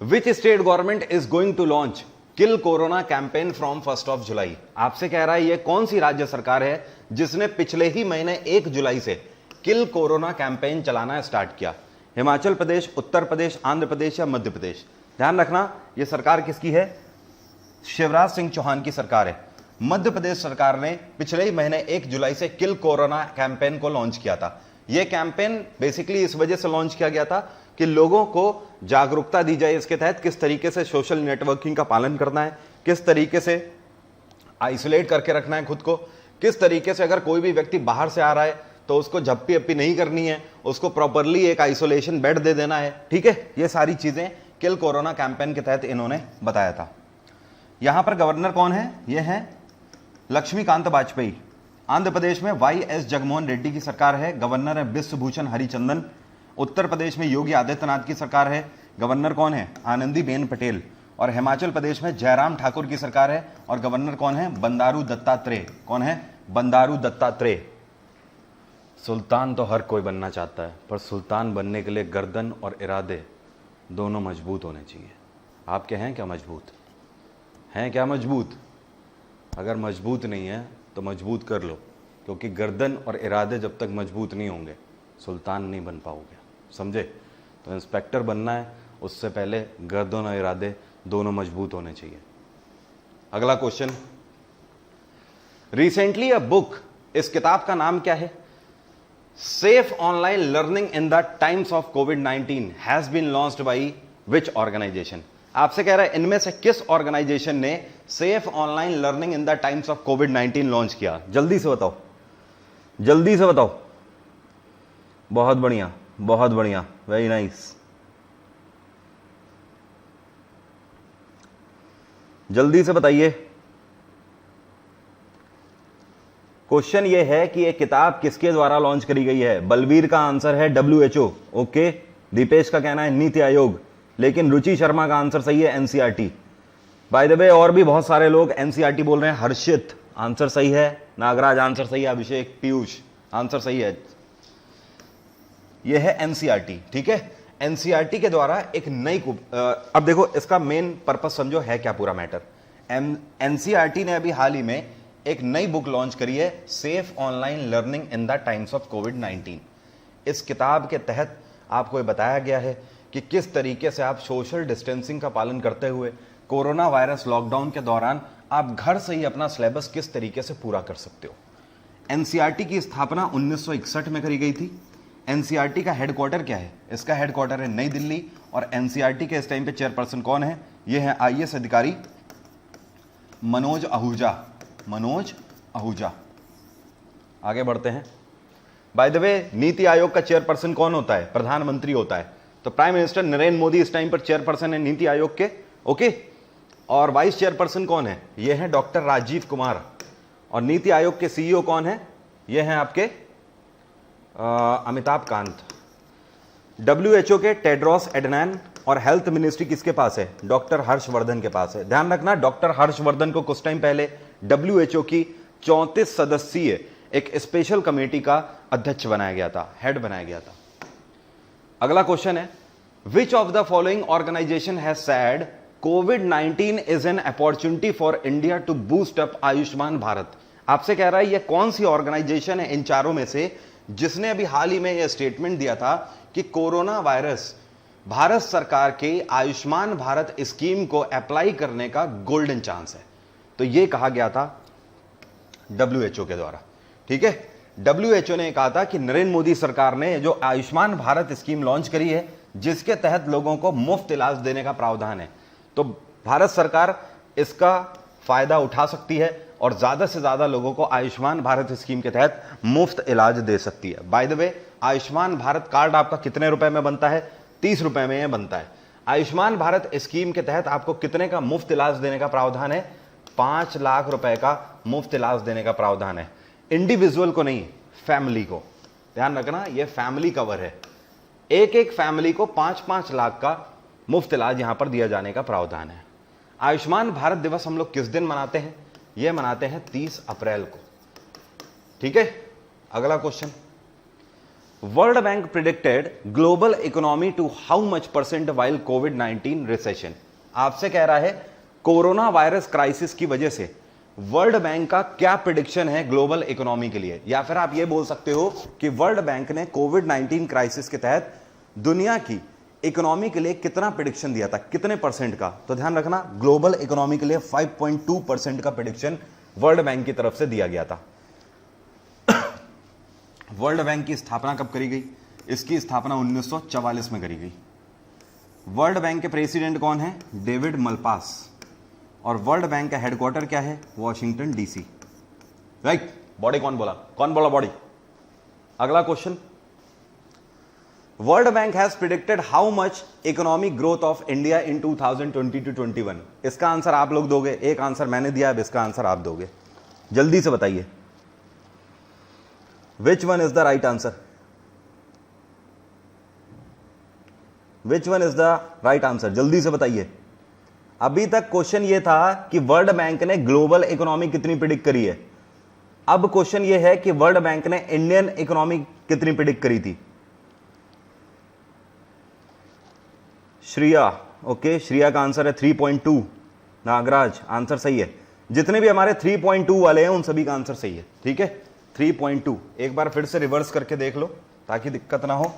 A: Which state government is going to launch kill corona campaign from 1 July. आपसे कह रहा है ये कौन सी राज्य सरकार है जिसने पिछले ही महीने 1 जुलाई से किल कोरोना कैंपेन चलाना स्टार्ट किया? हिमाचल प्रदेश, उत्तर प्रदेश, आंध्र प्रदेश या मध्य प्रदेश? ध्यान रखना, यह सरकार किसकी है? शिवराज सिंह चौहान की सरकार है। मध्य प्रदेश सरकार ने पिछले ही महीने 1 जुलाई से किल कोरोना कैंपेन को लॉन्च किया था। यह कैंपेन बेसिकली इस वजह से लॉन्च किया गया था कि लोगों को जागरूकता दी जाए इसके तहत किस तरीके से सोशल नेटवर्किंग का पालन करना है, किस तरीके से आइसोलेट करके रखना है खुद को, किस तरीके से अगर कोई भी व्यक्ति बाहर से आ रहा है तो उसको झप्पी अप्पी नहीं करनी है, उसको प्रॉपरली एक आइसोलेशन बेड दे देना है। ठीक है, ये सारी चीजें किल कोरोना कैंपेन के तहत इन्होंने बताया था। यहां पर गवर्नर कौन है? ये है लक्ष्मीकांत वाजपेयी। आंध्र प्रदेश में YS जगनमोहन रेड्डी की सरकार है, गवर्नर है बिश्वभूषण हरिचंदन। उत्तर प्रदेश में योगी आदित्यनाथ की सरकार है, गवर्नर कौन है? आनंदीबेन पटेल। और हिमाचल प्रदेश में जयराम ठाकुर की सरकार है और गवर्नर कौन है? बंडारू दत्तात्रेय। कौन है? बंडारू दत्तात्रेय। सुल्तान तो हर कोई बनना चाहता है, पर सुल्तान बनने के लिए गर्दन और इरादे दोनों मजबूत होने चाहिए। आपके हैं क्या मजबूत? हैं क्या मजबूत? अगर मजबूत नहीं है तो मजबूत कर लो, क्योंकि गर्दन और इरादे जब तक मजबूत नहीं होंगे सुल्तान नहीं बन पाओगे, समझे? तो इंस्पेक्टर बनना है, उससे पहले गर्दन और इरादे दोनों मजबूत होने चाहिए। अगला क्वेश्चन, रिसेंटली अ बुक, इस किताब का नाम क्या है? Safe online learning in the times of कोविड-19 has been launched by which organisation? आपसे कह रहा है इनमें से किस ऑर्गेनाइजेशन ने safe online learning in the times of कोविड-19 लॉन्च किया? जल्दी से बताओ, जल्दी से बताओ। बहुत बढ़िया, बहुत बढ़िया, वेरी नाइस। जल्दी से बताइए। क्वेश्चन ये है कि ये किताब किसके द्वारा लॉन्च करी गई है? बलवीर का आंसर है WHO, ओके। दीपेश का कहना है नीति आयोग, लेकिन रुचि शर्मा का आंसर सही है NCERT। बाय द वे और भी बहुत सारे लोग NCERT बोल रहे हैं। हर्षित आंसर सही है, नागराज आंसर सही है, अभिषेक, पीयूष आंसर सही है। यह है NCERT, ठीक है। NCERT के द्वारा एक नई अब देखो इसका मेन पर्पस समझो है क्या पूरा मैटर। NCERT ने अभी हाल ही में एक नई बुक लॉन्च करी है, safe online learning in the times of कोविड-19। इस किताब के तहत आपको ये बताया गया है कि किस तरीके से आप सोशल डिस्टेंसिंग का पालन करते हुए कोरोना वायरस लॉकडाउन के दौरान आप घर से ही अपना सिलेबस किस तरीके से पूरा कर सकते हो। NCERT की स्थापना 1961 में करी गई थी। NCERT का हेडक्वार्टर क्या है? इसका हेडक्वार्टर है नई दिल्ली, और NCERT के इस टाइम पे चेयरपर्सन कौन है? ये है IAS अधिकारी मनोज आहूजा। मनोज आहूजा। आगे बढ़ते हैं। By the way NITI Aayog का चेयरपर्सन कौन होता है? प्रधानमंत्री होता है। तो प्राइम मिनिस्टर नरेंद्र मोदी इस टाइम पर चेयरपर्सन है नीति आयोग के, ओके। और वाइस चेयरपर्सन कौन है? ये है डॉक्टर राजीव कुमार। और नीति आयोग के CEO कौन है? ये हैं आपके अमिताभ कांत। WHO के टेड्रोस एडनैन, और हेल्थ मिनिस्ट्री किसके पास है? डॉक्टर हर्षवर्धन के पास है। ध्यान रखना, डॉक्टर हर्षवर्धन को कुछ टाइम पहले WHO की 34 सदस्यीय एक स्पेशल कमेटी का अध्यक्ष बनाया गया था, हेड बनाया गया था। अगला क्वेश्चन है, which of the following organisation has said कोविड-19 is an opportunity for India to boost up Ayushman Bharat? आपसे कह रहा है ये कौन सी ऑर्गेनाइजेशन है इन चारों में से जिसने अभी हाल ही में यह स्टेटमेंट दिया था कि कोरोना वायरस भारत सरकार के आयुष्मान भारत स्कीम को अप्लाई करने का गोल्डन चांस है? तो यह कहा गया था WHO के द्वारा, ठीक है। WHO ने कहा था कि नरेंद्र मोदी सरकार ने जो आयुष्मान भारत स्कीम लॉन्च करी है, जिसके तहत लोगों को मुफ्त इलाज देने का प्रावधान है, तो भारत सरकार इसका फायदा उठा सकती है और ज्यादा से ज्यादा लोगों को आयुष्मान भारत स्कीम के तहत मुफ्त इलाज दे सकती है। By the way Ayushman Bharat card आपका कितने रुपए में बनता है? 30 रुपए में बनता है। आयुष्मान भारत स्कीम के तहत आपको कितने का मुफ्त इलाज देने का प्रावधान है? 5 लाख रुपए का मुफ्त इलाज देने का प्रावधान है। इंडिविजुअल को नहीं, फैमिली को। ध्यान रखना, यह फैमिली कवर है। एक एक फैमिली को 5-5 लाख का मुफ्त इलाज यहां पर दिया जाने का प्रावधान है। आयुष्मान भारत दिवस हम लोग किस दिन मनाते हैं? यह मनाते हैं 30 अप्रैल को, ठीक है। अगला question, World Bank predicted global economy to how much % while कोविड-19 रिसेशन? आपसे कह रहा है कोरोना वायरस क्राइसिस की वजह से वर्ल्ड बैंक का क्या प्रिडिक्शन है ग्लोबल इकोनॉमी के लिए, या फिर आप यह बोल सकते हो कि वर्ल्ड बैंक ने कोविड-19 क्राइसिस के तहत दुनिया की इकोनॉमी के लिए कितना प्रिडिक्शन दिया था, कितने % का? तो ध्यान रखना, ग्लोबल इकोनॉमी के लिए 5.2% का प्रिडिक्शन वर्ल्ड बैंक की तरफ से दिया गया था। वर्ल्ड बैंक की स्थापना कब करी गई? इसकी स्थापना 1944 में करी गई। वर्ल्ड बैंक के प्रेसिडेंट कौन है? David Malpass. और वर्ल्ड बैंक का हेडक्वार्टर क्या है? Washington DC, right. बॉडी कौन बोला? कौन बोला बॉडी? अगला question, World bank has predicted how much economic growth of India in 2020-21? इसका आंसर आप लोग दोगे, एक आंसर मैंने दिया, अब इसका आंसर आप दोगे। जल्दी से बताइए, which one is the right answer? Which one is the right answer? जल्दी से बताइए। अभी तक क्वेश्चन यह था कि वर्ल्ड बैंक ने ग्लोबल इकोनॉमी कितनी प्रिडिक्ट करी है। अब क्वेश्चन यह है कि वर्ल्ड बैंक ने इंडियन इकोनॉमी कितनी प्रिडिक्ट करी थी। श्रिया, ओके, श्रिया का आंसर है 3.2। नागराज, आंसर सही है। जितने भी हमारे 3.2 वाले हैं उन सभी का आंसर सही है, ठीक है। 3.2 एक बार फिर से रिवर्स करके देख लो ताकि दिक्कत ना हो।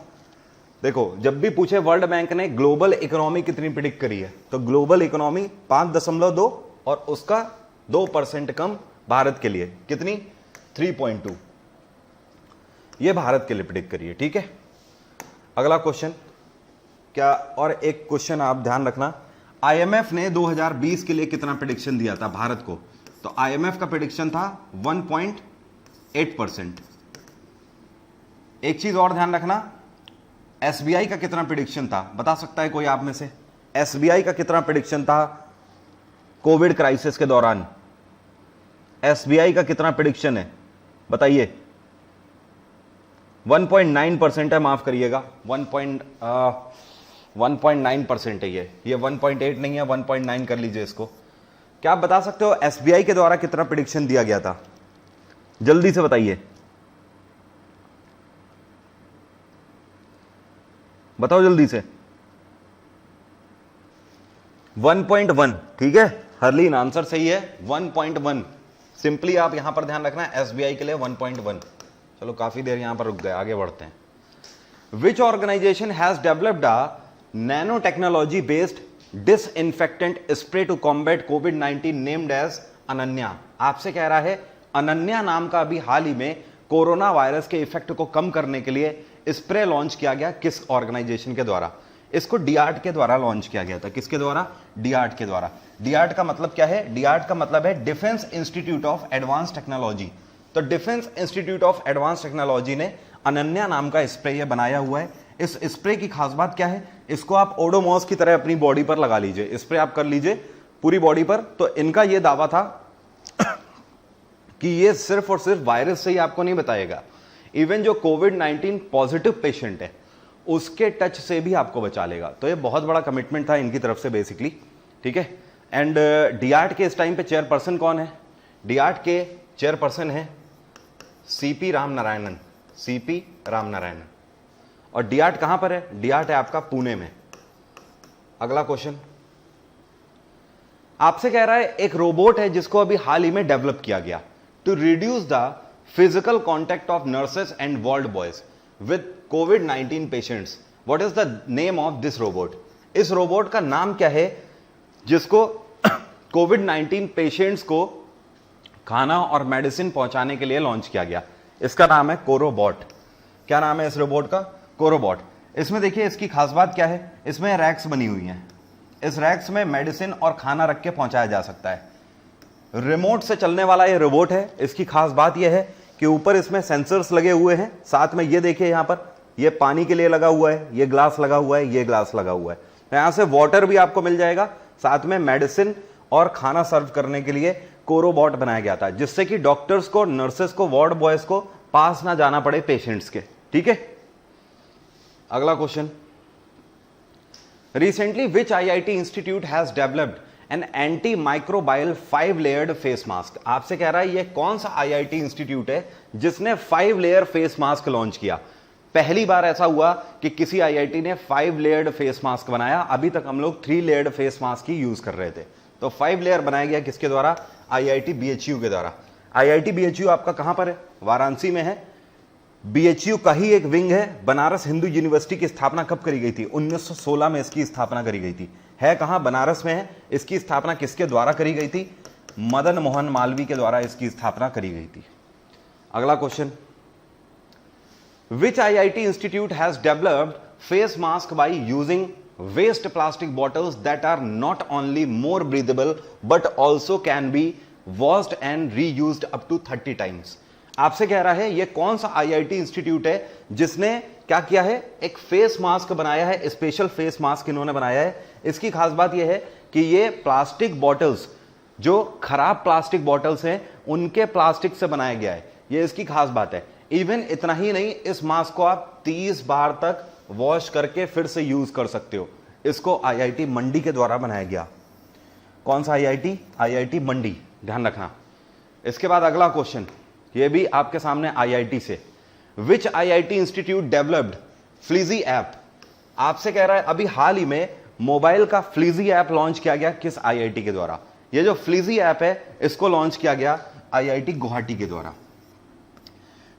A: देखो, जब भी पूछे वर्ल्ड बैंक ने ग्लोबल इकोनॉमी कितनी प्रिडिक्ट करी है, तो ग्लोबल इकोनॉमी 5.2 और उसका 2% कम भारत के लिए, कितनी? 3.2। ये भारत के लिए प्रिडिक्ट करी है, ठीक है। अगला क्वेश्चन क्या, और एक क्वेश्चन आप ध्यान रखना, आईएमएफ ने 2020 के लिए कितना प्रेडिक्शन दिया था भारत को? तो आईएमएफ का प्रेडिक्शन था 1.8%। एक चीज और ध्यान रखना, एसबीआई का कितना प्रेडिक्शन था? बता सकता है कोई आप में से? एसबीआई का कितना प्रेडिक्शन था कोविड क्राइसिस के दौरान? एसबीआई का कितना प्रेडिक्शन है बताइए? 1.9% है, माफ करिएगा, 1.9% है ये 1.8 नहीं है, 1.9 कर लीजिए इसको। क्या आप बता सकते हो एसबीआई के द्वारा कितना प्रेडिक्शन दिया गया था? जल्दी से बताइए, बताओ जल्दी से। 1.1, ठीक है। हरलीन, आंसर सही है 1.1। सिंपली आप यहां पर ध्यान रखना, एसबीआई के लिए 1.1। चलो काफी देर यहां पर रुक गए, आगे बढ़ते हैं। Which organisation has developed a nano technology based disinfectant spray to combat कोविड-19 नेम्ड एज अनन्या? आपसे कह रहा है अनन्या नाम का अभी हाल ही में कोरोना वायरस के इफेक्ट को कम करने के लिए स्प्रे लॉन्च किया गया, किस ऑर्गेनाइजेशन के द्वारा? इसको डीआरट के द्वारा लॉन्च किया गया था। किसके द्वारा? डीआरट के द्वारा। डीआरट का मतलब क्या है? डीआरट का मतलब है defence institute of advance technology. तो defence institute of advance technology ने अनन्या नाम का स्प्रे ये बनाया हुआ है। इस स्प्रे की खास बात क्या है? इसको आप ओडोमॉस की तरह अपनी बॉडी पर लगा लीजिए, स्प्रे आप कर लीजिए पूरी बॉडी पर। तो इनका यह दावा था कि ये सिर्फ और सिर्फ वायरस से ही आपको नहीं बताएगा, इवन जो कोविड-19 पॉजिटिव पेशेंट है उसके टच से भी आपको बचा लेगा। तो ये बहुत बड़ा कमिटमेंट था इनकी तरफ से बेसिकली, ठीक है। एंड डीआरट के इस टाइम पे चेयरपर्सन कौन है? डीआरट के चेयरपर्सन है सीपी रामनारायणन, सीपी रामनारायणन। और डीआरट कहां पर है? डीआरट है आपका पुणे में। अगला क्वेश्चन आपसे कह रहा है एक रोबोट है जिसको अभी हाल ही में डेवलप किया गया to reduce the physical contact of nurses and ward boys with कोविड-19 patients. What is the name of this robot? इस रोबोट का नाम क्या है जिसको कोविड-19 पेशेंट्स को खाना और मेडिसिन पहुंचाने के लिए लॉन्च किया गया? इसका नाम है कोरोबॉट। क्या नाम है इस रोबोट का? कोरोबॉट। इसमें देखिए इसकी खास बात क्या है, इसमें रैक्स बनी हुई हैं। इस रैक्स में मेडिसिन और खाना रख के पहुंचाया जा सकता है। रिमोट से चलने वाला ये रोबोट है। इसकी खास बात यह है कि ऊपर इसमें सेंसर्स लगे हुए हैं, साथ में ये देखिए यहां पर ये पानी के लिए लगा हुआ है, ये ग्लास लगा हुआ है, ये ग्लास लगा हुआ है। यहां से वाटर भी आपको मिल जाएगा, साथ में मेडिसिन और खाना सर्व करने के लिए कोरोबॉट बनाया गया था, जिससे कि डॉक्टर्स को, नर्सेस को, वार्ड बॉयज को पास ना जाना पड़े पेशेंट्स के, ठीक है। अगला question, recently which IIT institute has developed an anti microbial 5 layered face mask? आपसे कह रहा है ये कौन सा आईआईटी इंस्टीट्यूट है जिसने 5 लेयर फेस मास्क लॉन्च किया? पहली बार ऐसा हुआ कि किसी आईआईटी ने 5 लेयर्ड फेस मास्क बनाया। अभी तक हम लोग 3 लेयर्ड फेस मास्क ही यूज कर रहे थे, तो 5 लेयर बनाया गया किसके द्वारा? आईआईटी बीएचयू के द्वारा। आईआईटी बीएचयू आपका कहां पर है? वाराणसी में है। बीएचयू का ही एक विंग है। बनारस हिंदू यूनिवर्सिटी की स्थापना कब करी गई थी? 1916 में इसकी स्थापना करी गई थी। है कहां? बनारस में है। इसकी स्थापना किसके द्वारा करी गई थी? मदन मोहन मालवीय के द्वारा इसकी स्थापना करी गई थी। अगला question, which IIT institute has developed face mask by using waste plastic bottles that are not only more breathable but also can be washed and reused up to 30 times? आपसे कह रहा है ये कौन सा आईआईटी इंस्टीट्यूट है जिसने क्या किया है? एक फेस मास्क बनाया है, स्पेशल फेस मास्क इन्होंने बनाया है। इसकी खास बात यह है कि ये प्लास्टिक बॉटल्स, जो खराब प्लास्टिक बॉटल्स हैं उनके प्लास्टिक से बनाया गया है, ये इसकी खास बात है। इवन इतना ही नहीं, इस मास्क को आप 30 बार तक वॉश करके फिर से यूज कर सकते हो। इसको आईआईटी मंडी के द्वारा बनाया गया। कौन सा आईआईटी? आईआईटी मंडी, ध्यान रखना। इसके बाद अगला क्वेश्चन, ये भी आपके सामने आईआईटी से, which IIT institute developed Fleezy app? आपसे कह रहा है अभी हाल ही में मोबाइल का फ्लीजी ऐप लॉन्च किया गया किस आईआईटी के द्वारा? ये जो फ्लीजी ऐप है इसको लॉन्च किया गया आईआईटी गुवाहाटी के द्वारा।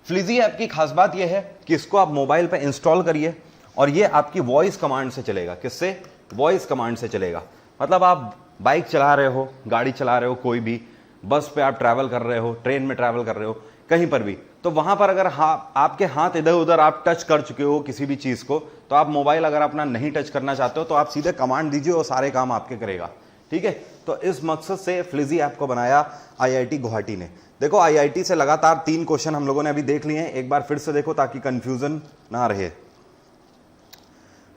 A: फ्लीजी ऐप की खास बात यह है कि इसको आप मोबाइल पे इंस्टॉल करिए और ये आपकी वॉइस कमांड से चलेगा। किससे? वॉइस कमांड से चलेगा। मतलब आप बाइक चला रहे हो, गाड़ी चला रहे हो, कोई भी बस पे आप ट्रैवल कर रहे हो, ट्रेन में ट्रैवल कर रहे हो, कहीं पर भी, तो वहां पर अगर आपके हाथ इधर उधर आप टच कर चुके हो किसी भी चीज को, तो आप मोबाइल अगर अपना नहीं टच करना चाहते हो तो आप सीधे कमांड दीजिए और सारे काम आपके करेगा। ठीक है, तो इस मकसद से फ्लीजी ऐप को बनाया आईआईटी गुवाहाटी ने। देखो आईआईटी से लगातार 3 क्वेश्चन हम लोगों ने अभी देख लिए हैं, एक बार फिर से देखो ताकि कंफ्यूजन ना रहे।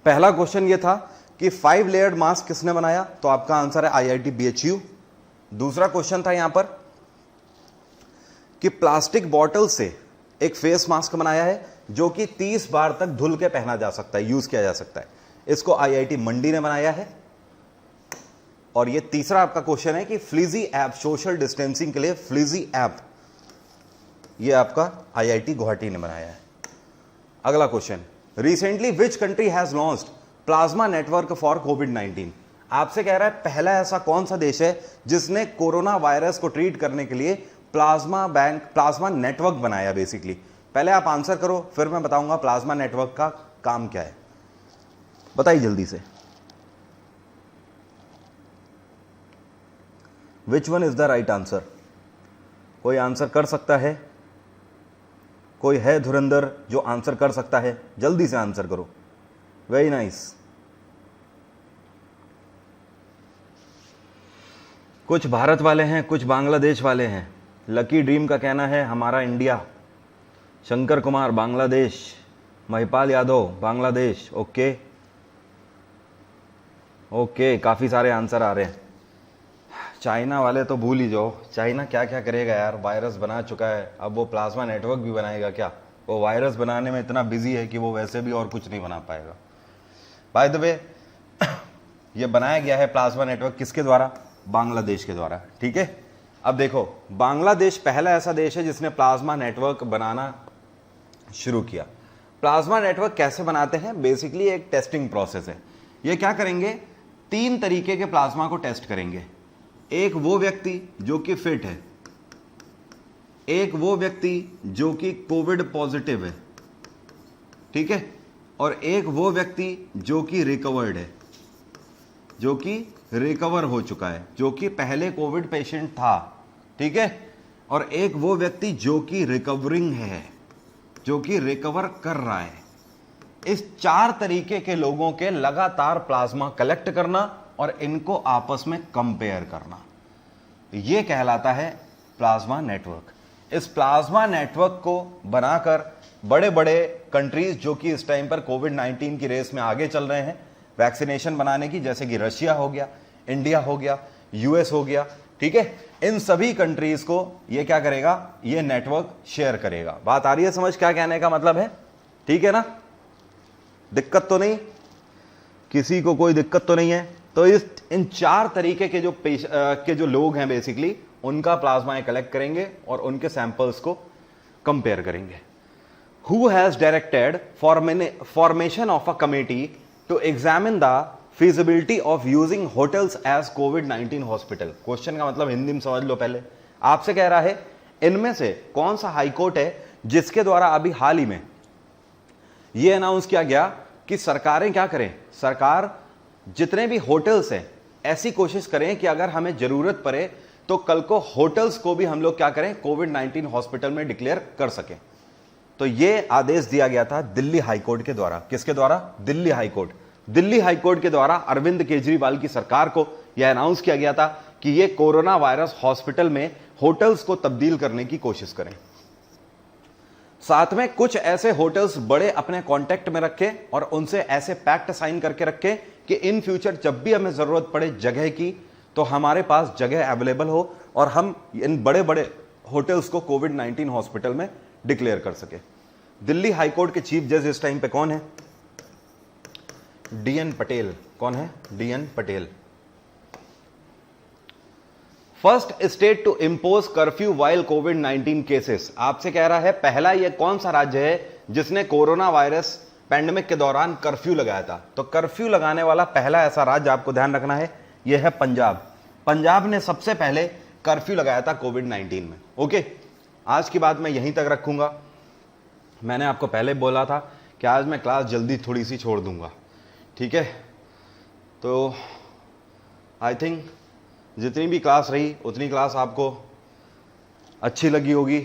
A: पहला क्वेश्चन ये था कि 5 लेयर्ड मास्क किसने बनाया? तो आपका आंसर है आईआईटी बीएचयू। दूसरा क्वेश्चन था यहां पर कि प्लास्टिक बॉटल से एक फेस मास्क बनाया है जो कि 30 बार तक धुल के पहना जा सकता है, यूज किया जा सकता है। इसको आईआईटी मंडी ने बनाया है। और ये तीसरा आपका क्वेश्चन है कि फ्लीजी ऐप, सोशल डिस्टेंसिंग के लिए फ्लीजी ऐप, ये आपका आईआईटी गुवाहाटी ने बनाया है। अगला question, recently which country has launched plasma network for कोविड-19? आपसे कह रहा है पहला ऐसा कौन सा देश है जिसने कोरोना वायरस को ट्रीट करने के लिए प्लाज्मा नेटवर्क बनाया। बेसिकली पहले आप आंसर करो, फिर मैं बताऊंगा प्लाज्मा नेटवर्क का काम क्या है। बताइए जल्दी से, which one is the right answer? कोई आंसर कर सकता है? कोई है धुरंधर जो आंसर कर सकता है? जल्दी से आंसर करो। Very nice. कुछ भारत वाले हैं, कुछ बांग्लादेश वाले हैं। लकी ड्रीम का कहना है हमारा India. Shankar Kumar Bangladesh, Mahipal Yadav Bangladesh. Okay okay, काफी सारे आंसर आ रहे हैं। चाइना वाले तो भूल ही जाओ, चाइना क्या क्या करेगा यार, वायरस बना चुका है, अब वो प्लाज्मा नेटवर्क भी बनाएगा क्या? वो वायरस बनाने में इतना बिजी है कि वो वैसे भी और कुछ नहीं बना पाएगा। बाय द वे ये बनाया गया है प्लाज्मा नेटवर्क किसके द्वारा? बांग्लादेश के द्वारा। ठीक है, अब देखो बांग्लादेश पहला ऐसा देश है जिसने प्लाज्मा नेटवर्क बनाना शुरू किया। प्लाज्मा नेटवर्क कैसे बनाते हैं? बेसिकली एक टेस्टिंग प्रोसेस है। ये क्या करेंगे, 3 तरीके के प्लाज्मा को टेस्ट करेंगे। एक वो व्यक्ति जो कि फिट है, एक वो व्यक्ति जो कि कोविड पॉजिटिव है, ठीक है, और एक वो व्यक्ति जो कि रिकवर्ड है, जो कि रिकवर हो चुका है, जो कि पहले कोविड पेशेंट था। ठीक है, और एक वो व्यक्ति जो कि रिकवरिंग है, जो कि रिकवर कर रहा है। इस 4 तरीके के लोगों के लगातार प्लाज्मा कलेक्ट करना और इनको आपस में कंपेयर करना, यह कहलाता है प्लाज्मा नेटवर्क। इस प्लाज्मा नेटवर्क को बनाकर बड़े बड़े कंट्रीज जो कि इस टाइम पर कोविड-19 की रेस में आगे चल रहे हैं वैक्सीनेशन बनाने की, जैसे कि रशिया हो गया, इंडिया हो गया, यूएस हो गया, ठीक है, इन सभी कंट्रीज को ये क्या करेगा, ये नेटवर्क शेयर करेगा। बात आ रही है समझ क्या कहने का मतलब है? ठीक है ना, दिक्कत तो नहीं, किसी को कोई दिक्कत तो नहीं है? तो इन 4 तरीके के जो लोग हैं बेसिकली उनका प्लाज्मा कलेक्ट करेंगे और उनके सैंपल्स को कंपेयर करेंगे। Who has directed formation of a committee to examine the feasibility of using hotels as COVID-19 hospital? Question का मतलब हिंदी में समझ लो पहले। आपसे कह रहा है इनमें से कौन सा हाईकोर्ट है जिसके द्वारा अभी हाल ही में यह अनाउंस किया गया कि सरकारें क्या करें, सरकार जितने भी होटल्स हैं ऐसी कोशिश करें कि अगर हमें जरूरत पड़े तो कल को होटल्स को भी हम लोग क्या करें, कोविड-19 हॉस्पिटल में डिक्लेयर कर सकें। तो यह आदेश दिया गया था दिल्ली हाईकोर्ट के द्वारा। किसके द्वारा? दिल्ली हाईकोर्ट। दिल्ली हाईकोर्ट के द्वारा अरविंद केजरीवाल की सरकार को यह अनाउंस किया गया था कि यह कोरोना वायरस हॉस्पिटल में होटल्स को तब्दील करने की कोशिश करें। साथ में कुछ ऐसे होटल्स बड़े अपने कांटेक्ट में रखें और उनसे ऐसे पैक्ट साइन करके रखें कि इन फ्यूचर जब भी हमें जरूरत पड़े जगह की तो हमारे पास जगह अवेलेबल हो और हम इन बड़े बड़े होटल्स को कोविड-19 हॉस्पिटल में डिक्लेयर कर सके। दिल्ली हाईकोर्ट के चीफ जज इस टाइम पे कौन है? डीएन पटेल। कौन है? D N Patel. First state to impose curfew while कोविड-19 केसेस। आपसे कह रहा है पहला यह कौन सा राज्य है जिसने कोरोना वायरस पैंडेमिक के दौरान कर्फ्यू लगाया था। तो कर्फ्यू लगाने वाला पहला ऐसा राज्य आपको ध्यान रखना है, यह है पंजाब। पंजाब ने सबसे पहले कर्फ्यू लगाया था कोविड-19 में। ओके, आज की बात मैं यहीं तक रखूंगा। मैंने आपको पहले बोला था कि आज मैं क्लास जल्दी थोड़ी सी छोड़ दूंगा, ठीक है। तो आई थिंक जितनी भी क्लास रही उतनी क्लास आपको अच्छी लगी होगी।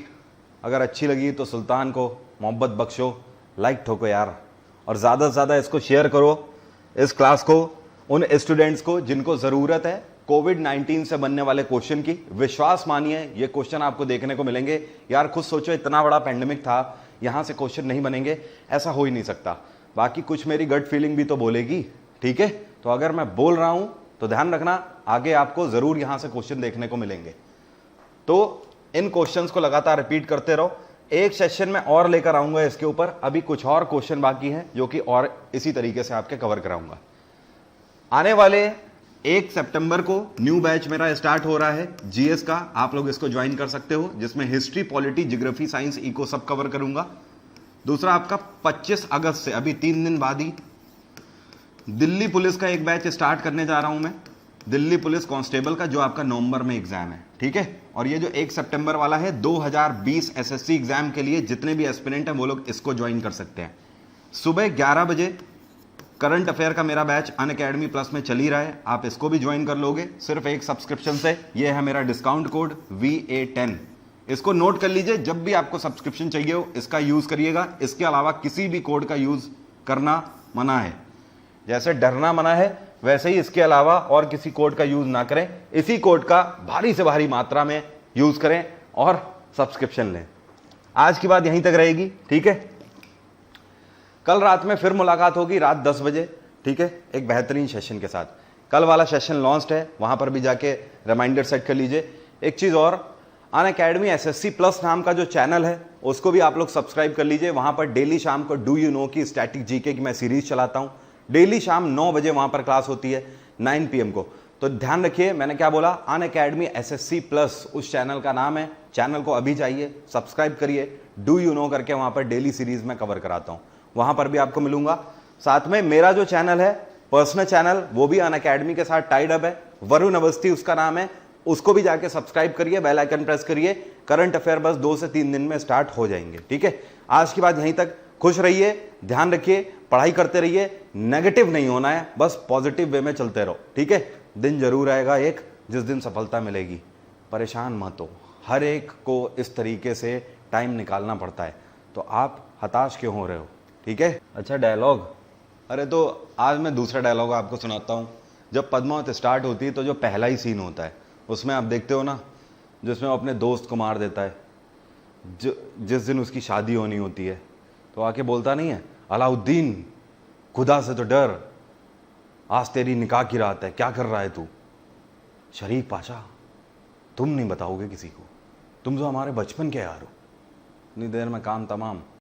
A: अगर अच्छी लगी तो सुल्तान को मोहब्बत बख्शो, लाइक ठोको यार, और ज़्यादा से ज़्यादा इसको शेयर करो, इस क्लास को उन स्टूडेंट्स को जिनको ज़रूरत है कोविड-19 से बनने वाले क्वेश्चन की। विश्वास मानिए ये क्वेश्चन आपको देखने को मिलेंगे। यार खुद सोचो, इतना बड़ा पैंडेमिक था, यहाँ से क्वेश्चन नहीं बनेंगे, ऐसा हो ही नहीं सकता। बाकी कुछ मेरी गट फीलिंग भी तो बोलेगी, ठीक है। तो अगर मैं बोल रहा हूँ तो ध्यान रखना, आगे आपको ज़रूर यहाँ से क्वेश्चन देखने को मिलेंगे। तो इन क्वेश्चंस को लगातार रिपीट करते रहो। एक सेशन में और लेकर आऊंगा इसके ऊपर, अभी कुछ और क्वेश्चन बाकी हैं जो कि और इसी तरीके से आपके कवर कराऊंगा। आने वाले 1 सितंबर को न्यू बैच मेरा स्टार्ट हो रहा है जीएस का, आप लोग इसको ज्वाइन कर सकते हो, जिसमें history, polity, geography, science, eco सब कवर करूंगा। दूसरा आपका 25 अगस्त से, अभी 3 दिन बाद ही दिल्ली पुलिस का एक बैच स्टार्ट करने जा रहा हूं मैं, दिल्ली पुलिस कांस्टेबल का, जो आपका नवंबर में एग्जाम है, ठीक है। और ये जो 1 सितंबर वाला है 2020 एसएससी एग्जाम के लिए जितने भी एस्पिरेंट हैं वो लोग इसको ज्वाइन कर सकते हैं। सुबह 11 बजे करंट अफेयर का मेरा बैच अनअकैडमी प्लस में चल ही रहा है, आप इसको भी ज्वाइन कर लोगे सिर्फ एक सब्सक्रिप्शन से। ये है मेरा डिस्काउंट कोड VA10, इसको नोट कर लीजिए। जब भी आपको सब्सक्रिप्शन चाहिए हो इसका यूज करिएगा। इसके अलावा किसी भी कोड का यूज करना मना है, जैसे डरना मना है वैसे ही इसके अलावा और किसी कोड का यूज ना करें। इसी कोड का भारी से भारी मात्रा में यूज करें और सब्सक्रिप्शन लें। आज की बात यहीं तक रहेगी, ठीक है। कल रात में फिर मुलाकात होगी रात 10 बजे, ठीक है, एक बेहतरीन सेशन के साथ। कल वाला सेशन लॉन्च्ड है, वहां पर भी जाके रिमाइंडर सेट कर लीजिए। एक चीज और, अनअकैडमी एसएससी प्लस नाम का जो चैनल है उसको भी आप लोग सब्सक्राइब कर लीजिए। वहां पर डेली शाम को डू यू नो की स्टैटिक जीके की मैं सीरीज चलाता हूं। डेली शाम 9 बजे वहां पर क्लास होती है, 9 PM को। तो ध्यान रखिए, मैंने क्या बोला, अनअकैडमी एसएससी प्लस उस चैनल का नाम है। चैनल को अभी जाइए, सब्सक्राइब करिए, डू यू नो करके वहां पर डेली सीरीज में कवर कराता हूं, वहां पर भी आपको मिलूंगा। साथ में मेरा जो चैनल है पर्सनल चैनल, वो भी अनअकैडमी के साथ टाइड अप है, वरुण अवस्थी उसका नाम है, उसको भी जाके सब्सक्राइब करिए, बेल आइकन प्रेस करिए। करंट अफेयर बस 2 से 3 दिन में स्टार्ट हो जाएंगे, ठीक है। आज की बात यहीं तक। खुश रहिए, ध्यान रखिए, पढ़ाई करते रहिए, नेगेटिव नहीं होना है, बस पॉजिटिव वे में चलते रहो, ठीक है। दिन जरूर आएगा एक जिस दिन सफलता मिलेगी, परेशान मत हो। हर एक को इस तरीके से टाइम निकालना पड़ता है, तो आप हताश क्यों हो रहे हो, ठीक है। अच्छा डायलॉग, अरे तो आज मैं दूसरा डायलॉग आपको सुनाता हूँ। जब पद्मावत स्टार्ट होती है तो जो पहला ही सीन होता है उसमें आप देखते हो ना, जिसमें वो अपने दोस्त को मार देता है, जिस दिन उसकी शादी होनी होती है, तो आके बोलता नहीं है, अलाउद्दीन खुदा से तो डर, आज तेरी निकाह की रात है, क्या कर रहा है तू। शरीफ पाशा, तुम नहीं बताओगे किसी को, तुम जो हमारे बचपन के यार हो। इतनी देर में काम तमाम।